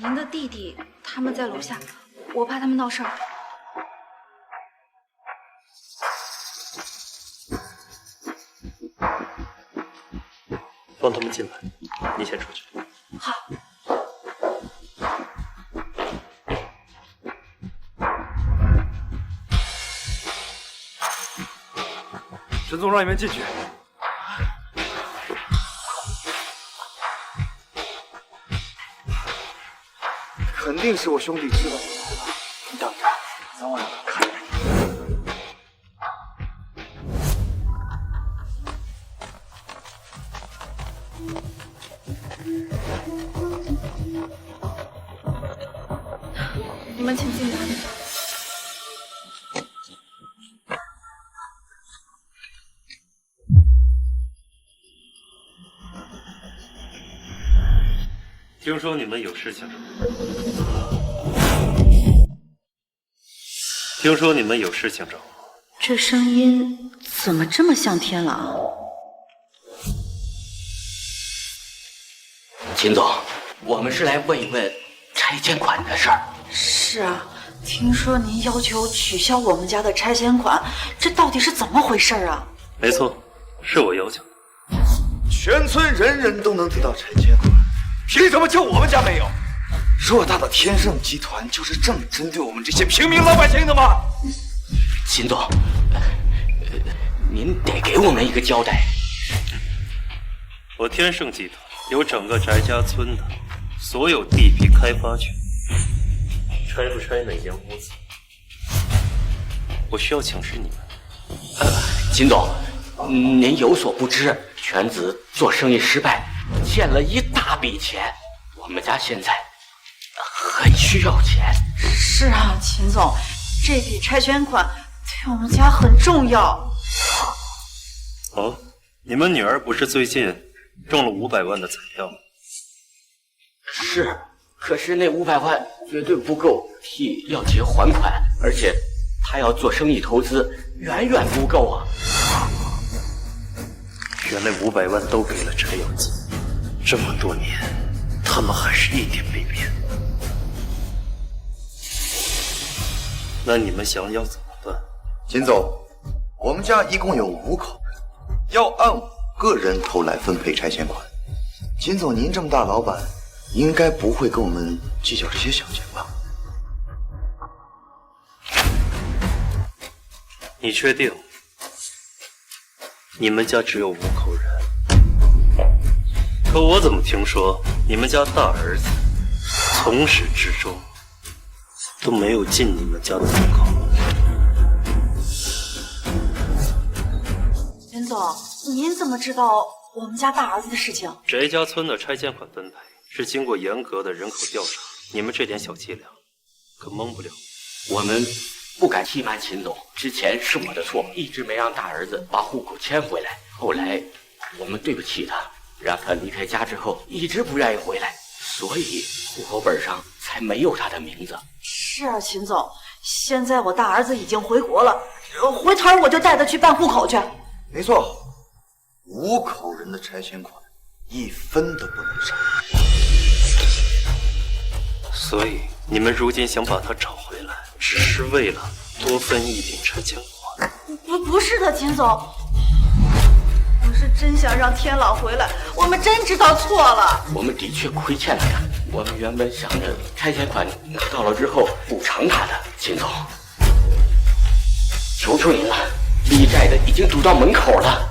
您的弟弟他们在楼下，我怕他们闹事儿。放他们进来，你先出去。好。陈总，让你们进去。肯定是我兄弟知道的，你等着，早晚让他看着你。你们请进来。听说你们有事情？听说你们有事情找我？这声音怎么这么像天狼？秦总，我们是来问一问拆迁款的事儿。是啊，听说您要求取消我们家的拆迁款，这到底是怎么回事啊？没错，是我要求。全村人人都能得到拆迁款，凭什么就我们家没有？偌大的天盛集团就是这么针对我们这些平民老百姓的吗？秦总，您得给我们一个交代。我天盛集团有整个翟家村的所有地皮开发权，拆不拆哪间屋子，我需要请示你们。秦总，您有所不知，犬子做生意失败，欠了一大笔钱，我们家现在很需要钱。是啊，秦总，这笔拆迁款对我们家很重要。哦，你们女儿不是最近中了500万的彩票吗？是，可是那500万绝对不够替耀杰还款，而且他要做生意投资，远远不够啊。原来500万都给了翟耀杰，这么多年，他们还是一点没变。那你们想要怎么办？秦总，我们家一共有5口人，要按5个人头来分配拆迁款。秦总，您这么大老板，应该不会跟我们计较这些小钱吧？你确定？你们家只有5口人？可我怎么听说你们家大儿子从始至终都没有进你们家的门口？袁总，您怎么知道我们家大儿子的事情？翟家村的拆迁款分配是经过严格的人口调查，你们这点小伎俩可蒙不了。我们不敢欺瞒秦总，之前是我的错，一直没让大儿子把户口迁回来。后来我们对不起他，让他离开家之后一直不愿意回来，所以户口本上才没有他的名字。是啊，秦总，现在我大儿子已经回国了，回头我就带他去办户口去。没错，5口人的拆迁款1分都不能少。所以你们如今想把他找回来，只是为了多分一点拆迁款？不是的，秦总，我是真想让天朗回来，我们真知道错了。我们的确亏欠了他，我们原本想着拆迁款拿到了之后补偿他的。秦总，求求您了，逆债的已经堵到门口了，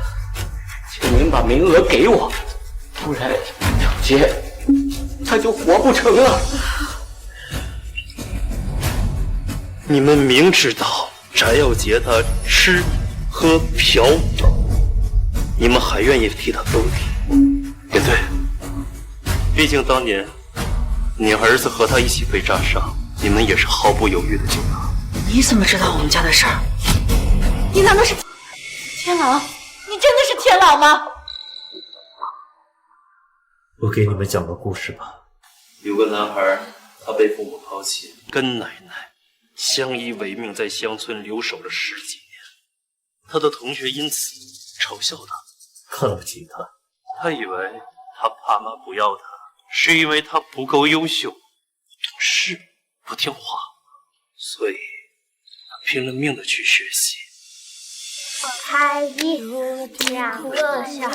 请您把名额给我，不然耀杰他就活不成了。你们明知道翟耀杰他吃喝嫖赌，你们还愿意替他兜底？也对，毕竟当年你儿子和他一起被炸伤，你们也是毫不犹豫的救他。你怎么知道我们家的事儿？你难道是天狼？你真的是天狼吗？我给你们讲个故事吧。有个男孩，他被父母抛弃，跟奶奶相依为命，在乡村留守了10几年。他的同学因此嘲笑他，看不起他。他以为他爸妈不要他，是因为他不够优秀、不懂事、不听话，所以他拼了命的去学习。我开1、2个小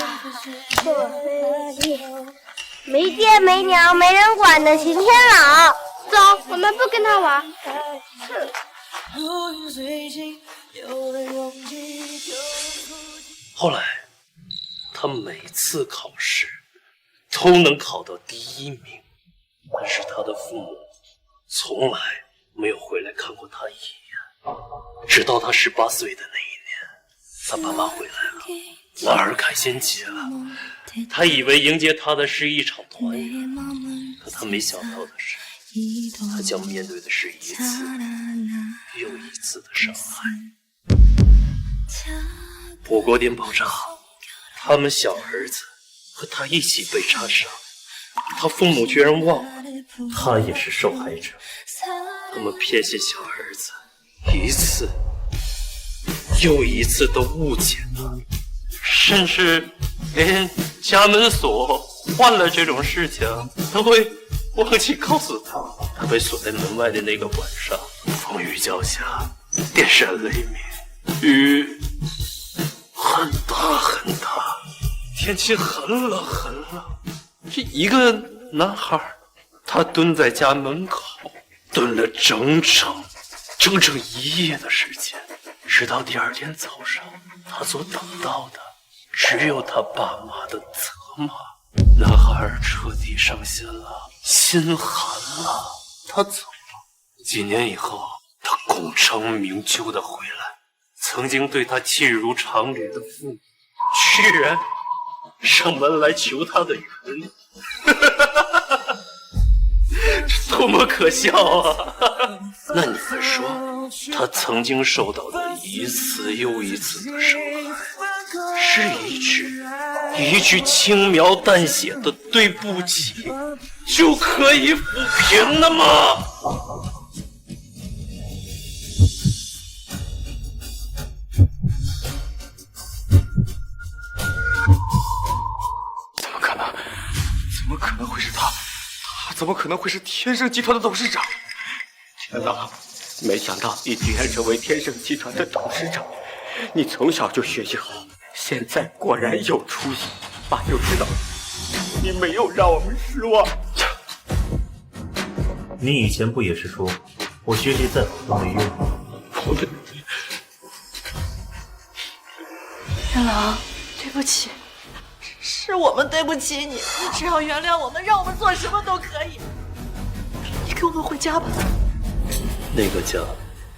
坐飞机，没爹没娘没人管的晴天朗。走，我们不跟他玩。后来，他每次考试都能考到第1名，但是他的父母从来没有回来看过他一眼。直到他18岁的那一年，他爸妈回来了，男孩开心极了。他以为迎接他的是一场团圆，可他没想到的是，他将面对的是一次又一次的伤害。火锅店爆炸，他们小儿子和他一起被炸伤，他父母居然忘了他也是受害者。他们骗下小儿子，一次又一次的误解他，甚至连家门锁换了这种事情都会忘记告诉他。他被锁在门外的那个晚上，风雨交加，电闪雷鸣，雨很大很大，天气很冷很冷。这一个男孩，他蹲在家门口，蹲了整整1夜的时间，直到第2天早上，他所等到的只有他爸妈的责骂。男孩彻底伤心了，心寒了，他走了。几年以后，他功成名就的回来，曾经对他弃如长履的父母，居然上门来求他的原谅。这多么可笑啊！那你们说，他曾经受到的一次又一次的伤害，是一句轻描淡写的对不起就可以抚平的吗？怎么可能？怎么可能会是他？他怎么可能会是天盛集团的董事长？天狼，没想到你居然成为天盛集团的董事长。你从小就学习好，现在果然有出息。爸就知道你没有让我们失望。你以前不也是说我学习再好都没用吗？天狼，对不起，是我们对不起你，你只要原谅我们，让我们做什么都可以。你跟我们回家吧。那个家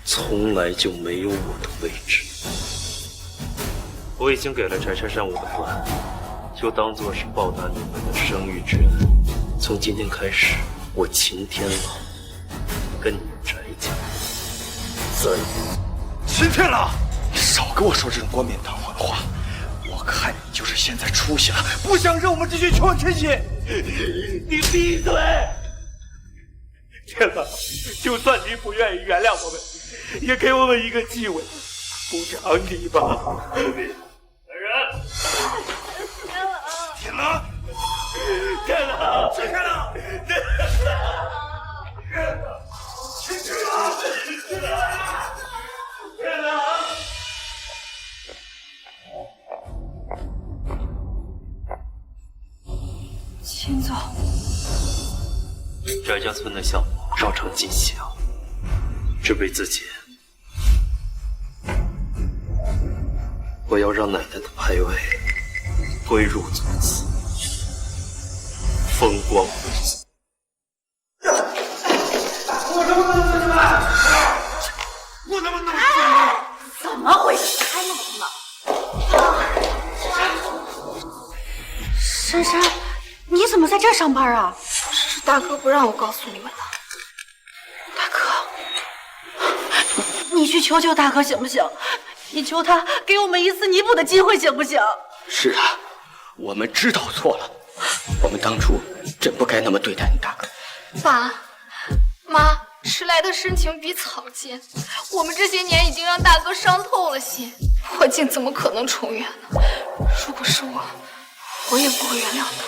从来就没有我的位置。我已经给了翟珊珊我的plan，就当做是报答你们的生育之恩。从今天开始，我秦天狼跟你们翟家再秦天狼，你少跟我说这种冠冕堂皇的话。我看你就是现在出息了，不想让我们这些穷亲戚。你闭嘴！天狼，就算你不愿意原谅我们，也给我们一个机会，补偿你吧。天狼，天狼，天狼，天狼！秦总，翟家村的项目照常进行，这辈子前，我要让奶奶的牌位归入宗祠，风光无阻。我能不能自杀？我能不能？怎么回事？太冷了。珊珊，你怎么在这儿上班啊？是大哥不让我告诉你们的。大哥，你去求求大哥行不行？你求他给我们一次弥补的机会，行不行？是啊，我们知道错了，我们当初真不该那么对待你大哥。爸妈，迟来的深情比草贱，我们这些年已经让大哥伤透了心，破镜怎么可能重圆呢？如果是我也不会原谅他。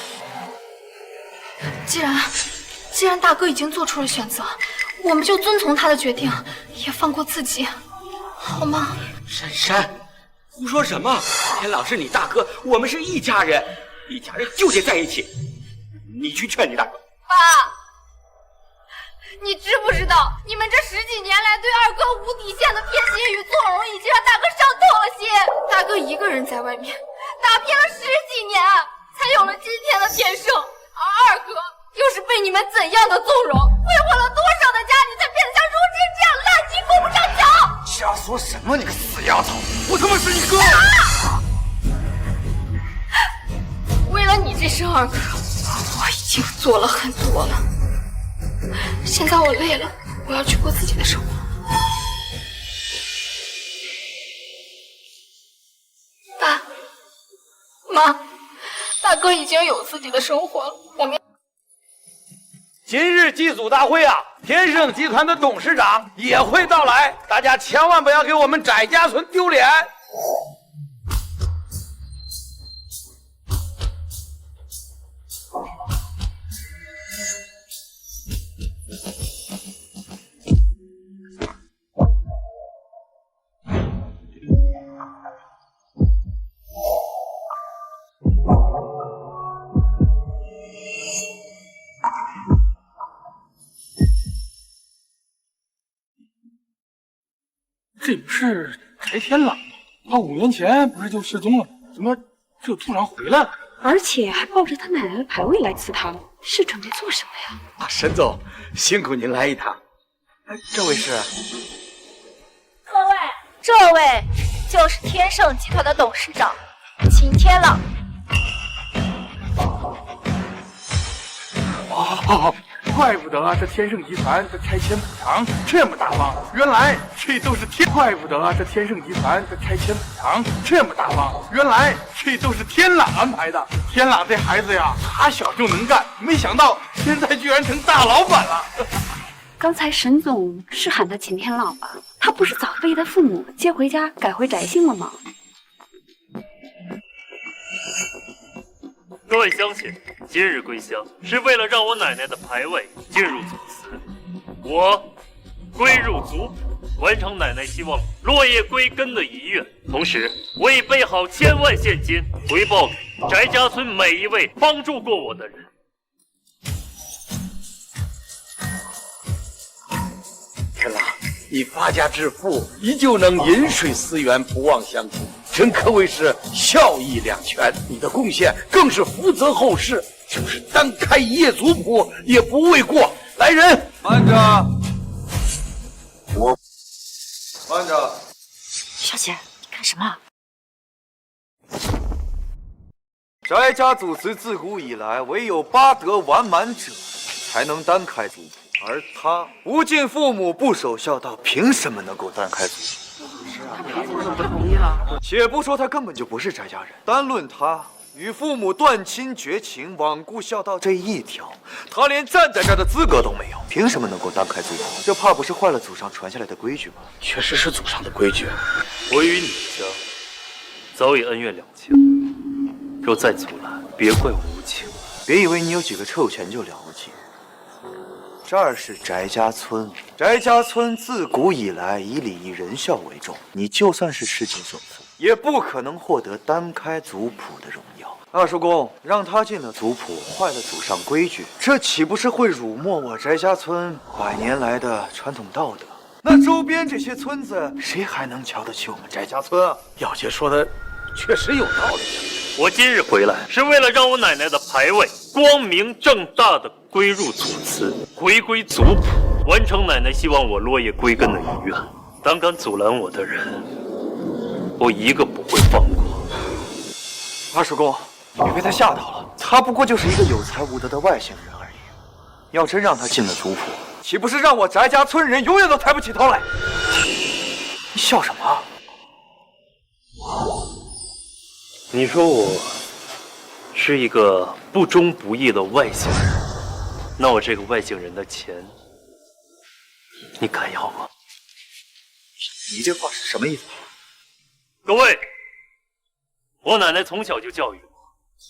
既然大哥已经做出了选择，我们就遵从他的决定，也放过自己，好吗？珊珊，胡说什么？天朗是你大哥，我们是一家人，一家人就得在一起。你去劝你大哥。爸，你知不知道，你们这10几年来对二哥无底线的偏心与纵容，已经让大哥伤透了心。大哥一个人在外面打拼了10几年，才有了今天的天盛，而二哥又是被你们怎样的纵容，挥霍了多少的家底，才变得像如今这样烂泥扶不上墙。瞎说什么？你个死丫头！我他妈是你哥！为了你这声二哥，我已经做了很多了。现在我累了，我要去过自己的生活。爸妈，大哥已经有自己的生活了，我们。今日祭祖大会啊，天盛集团的董事长也会到来，大家千万不要给我们翟家村丢脸。这不是翟天朗吗？他5年前不是就失踪了吗？怎么这突然回来了？而且还抱着他奶奶的牌位来祠堂，是准备做什么呀？啊，沈总，辛苦您来一趟。这位是？这位就是天盛集团的董事长秦天朗。哦，怪不得这天盛集团的拆迁补偿这么大方，原来这都是怪不得这天盛集团的拆迁补偿这么大方，原来这都是天朗安排的。天朗这孩子呀，打小就能干，没想到现在居然成大老板了。刚才沈总是喊他秦天朗吧？他不是早被他父母接回家改回翟姓了吗？各位乡亲，今日归乡是为了让我奶奶的牌位进入祖祠，我归入族谱，完成奶奶希望落叶归根的遗愿，同时我已备好1000万现金回报给翟家村每一位帮助过我的人。天朗，你发家致富，依旧能饮水思源，不忘乡土，真可谓是孝义两全。你的贡献更是福泽后世，就是单开一页族谱也不为过。来人，慢着！慢着！小姐，你干什么？翟家祖祠自古以来，唯有8德完满者才能单开族谱。而他不敬父母，不守孝道，凭什么能够单开族谱？他凭什么不同意了？且不说他根本就不是翟家人，单论他与父母断亲绝情、罔顾孝道这一条，他连站在这儿的资格都没有，凭什么能够单开族谱？这怕不是坏了祖上传下来的规矩吧？确实是祖上的规矩。我与你家早已恩怨两清，若再阻拦，别怪我无情。别以为你有几个臭钱就了不起。这儿是翟家村，翟家村自古以来以礼义仁孝为重，你就算是世锦首富，也不可能获得单开族谱的荣耀。二叔公，让他进了族谱，坏了祖上规矩，这岂不是会辱没我翟家村100年来的传统道德？那周边这些村子，谁还能瞧得起我们翟家村啊？表姐说的确实有道理。我今日回来是为了让我奶奶的牌位光明正大的归入祖祠，回归族谱，完成奶奶希望我落叶归根的遗愿。胆敢阻拦我的人，我一个不会放过。二叔公，你被他吓到了，他不过就是一个有才无德的外姓人而已。要真让他进了族谱，岂不是让我翟家村人永远都抬不起头来？你笑什么？你说我是一个不忠不义的外姓人，那我这个外姓人的钱，你敢要吗？你这话是什么意思？各位，我奶奶从小就教育我，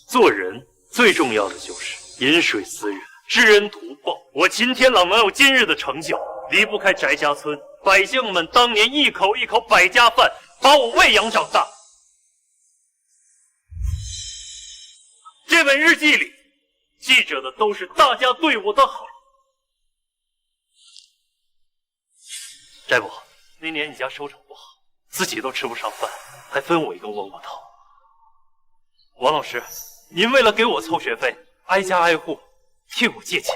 做人最重要的就是饮水思源，知恩图报。我秦天朗能有今日的成就，离不开翟家村百姓们当年一口一口百家饭把我喂养长大。这本日记里记着的都是大家对我的好。翟伯，那年你家收成不好，自己都吃不上饭，还分我一个窝窝头。王老师，您为了给我凑学费，挨家挨户替我借钱。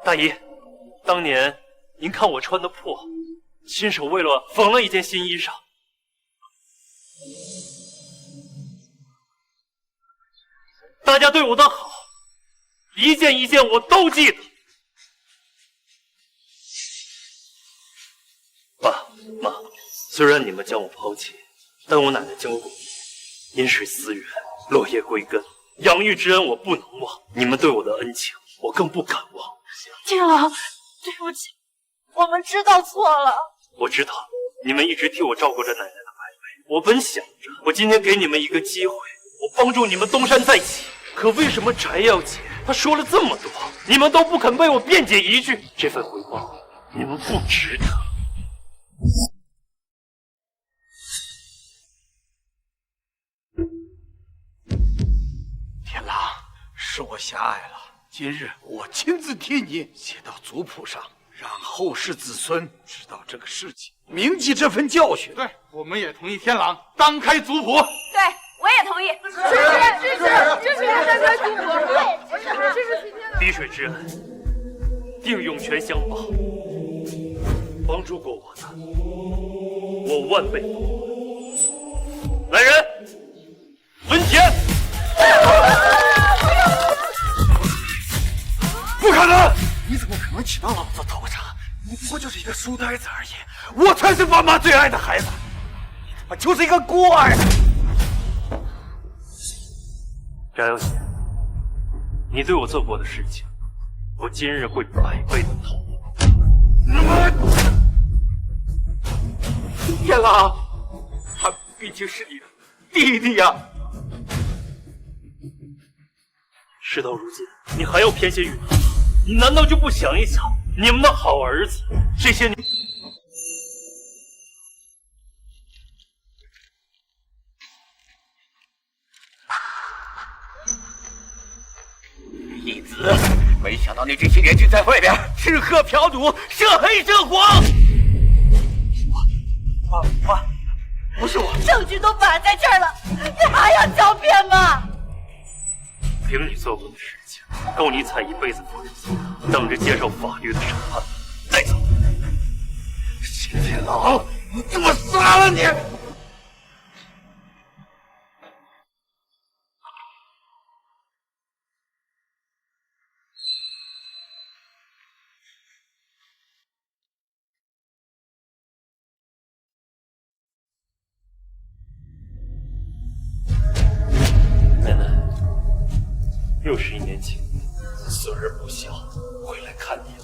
大姨，当年您看我穿的破，亲手为我缝了一件新衣裳。大家对我的好，一件一件我都记得。爸妈，虽然你们将我抛弃，但我奶奶教过我，饮水思源，落叶归根，养育之恩我不能忘。你们对我的恩情，我更不敢忘。天朗，对不起，我们知道错了。我知道你们一直替我照顾着奶奶的百味，我本想着我今天给你们一个机会，我帮助你们东山再起。可为什么翟耀姐她说了这么多，你们都不肯为我辩解一句？这份回报你们不值得。天狼，是我狭隘了，今日我亲自替你写到族谱上，让后世子孙知道这个事情，铭记这份教训。对，我们也同意天狼当开族谱。对，我也同意。支持当开族谱。支持滴水之恩，定涌泉相报。帮助过我的，我万倍不忘。来人，分钱！不可能！你怎么可能骑到老子头上？你不过就是一个书呆子而已。我才是爸妈最爱的孩子，你他妈就是一个孤儿！翟小姐，你对我做过的事情，我今日会百倍的讨还。天狼，他毕竟是你的弟弟呀！事到如今，你还要偏心于他？你难道就不想一想，你们的好儿子这些年？义子，没想到你这些年就在外边吃喝嫖赌，涉黑涉黄。我不是我，证据都摆在这儿了，你还要狡辩吗？凭你做过的事情，够你踩一辈子夫人心，等着接受法律的审判。带走！秦天狼，我他妈杀了你！奶奶，又是1年前，孙儿不孝回来看你。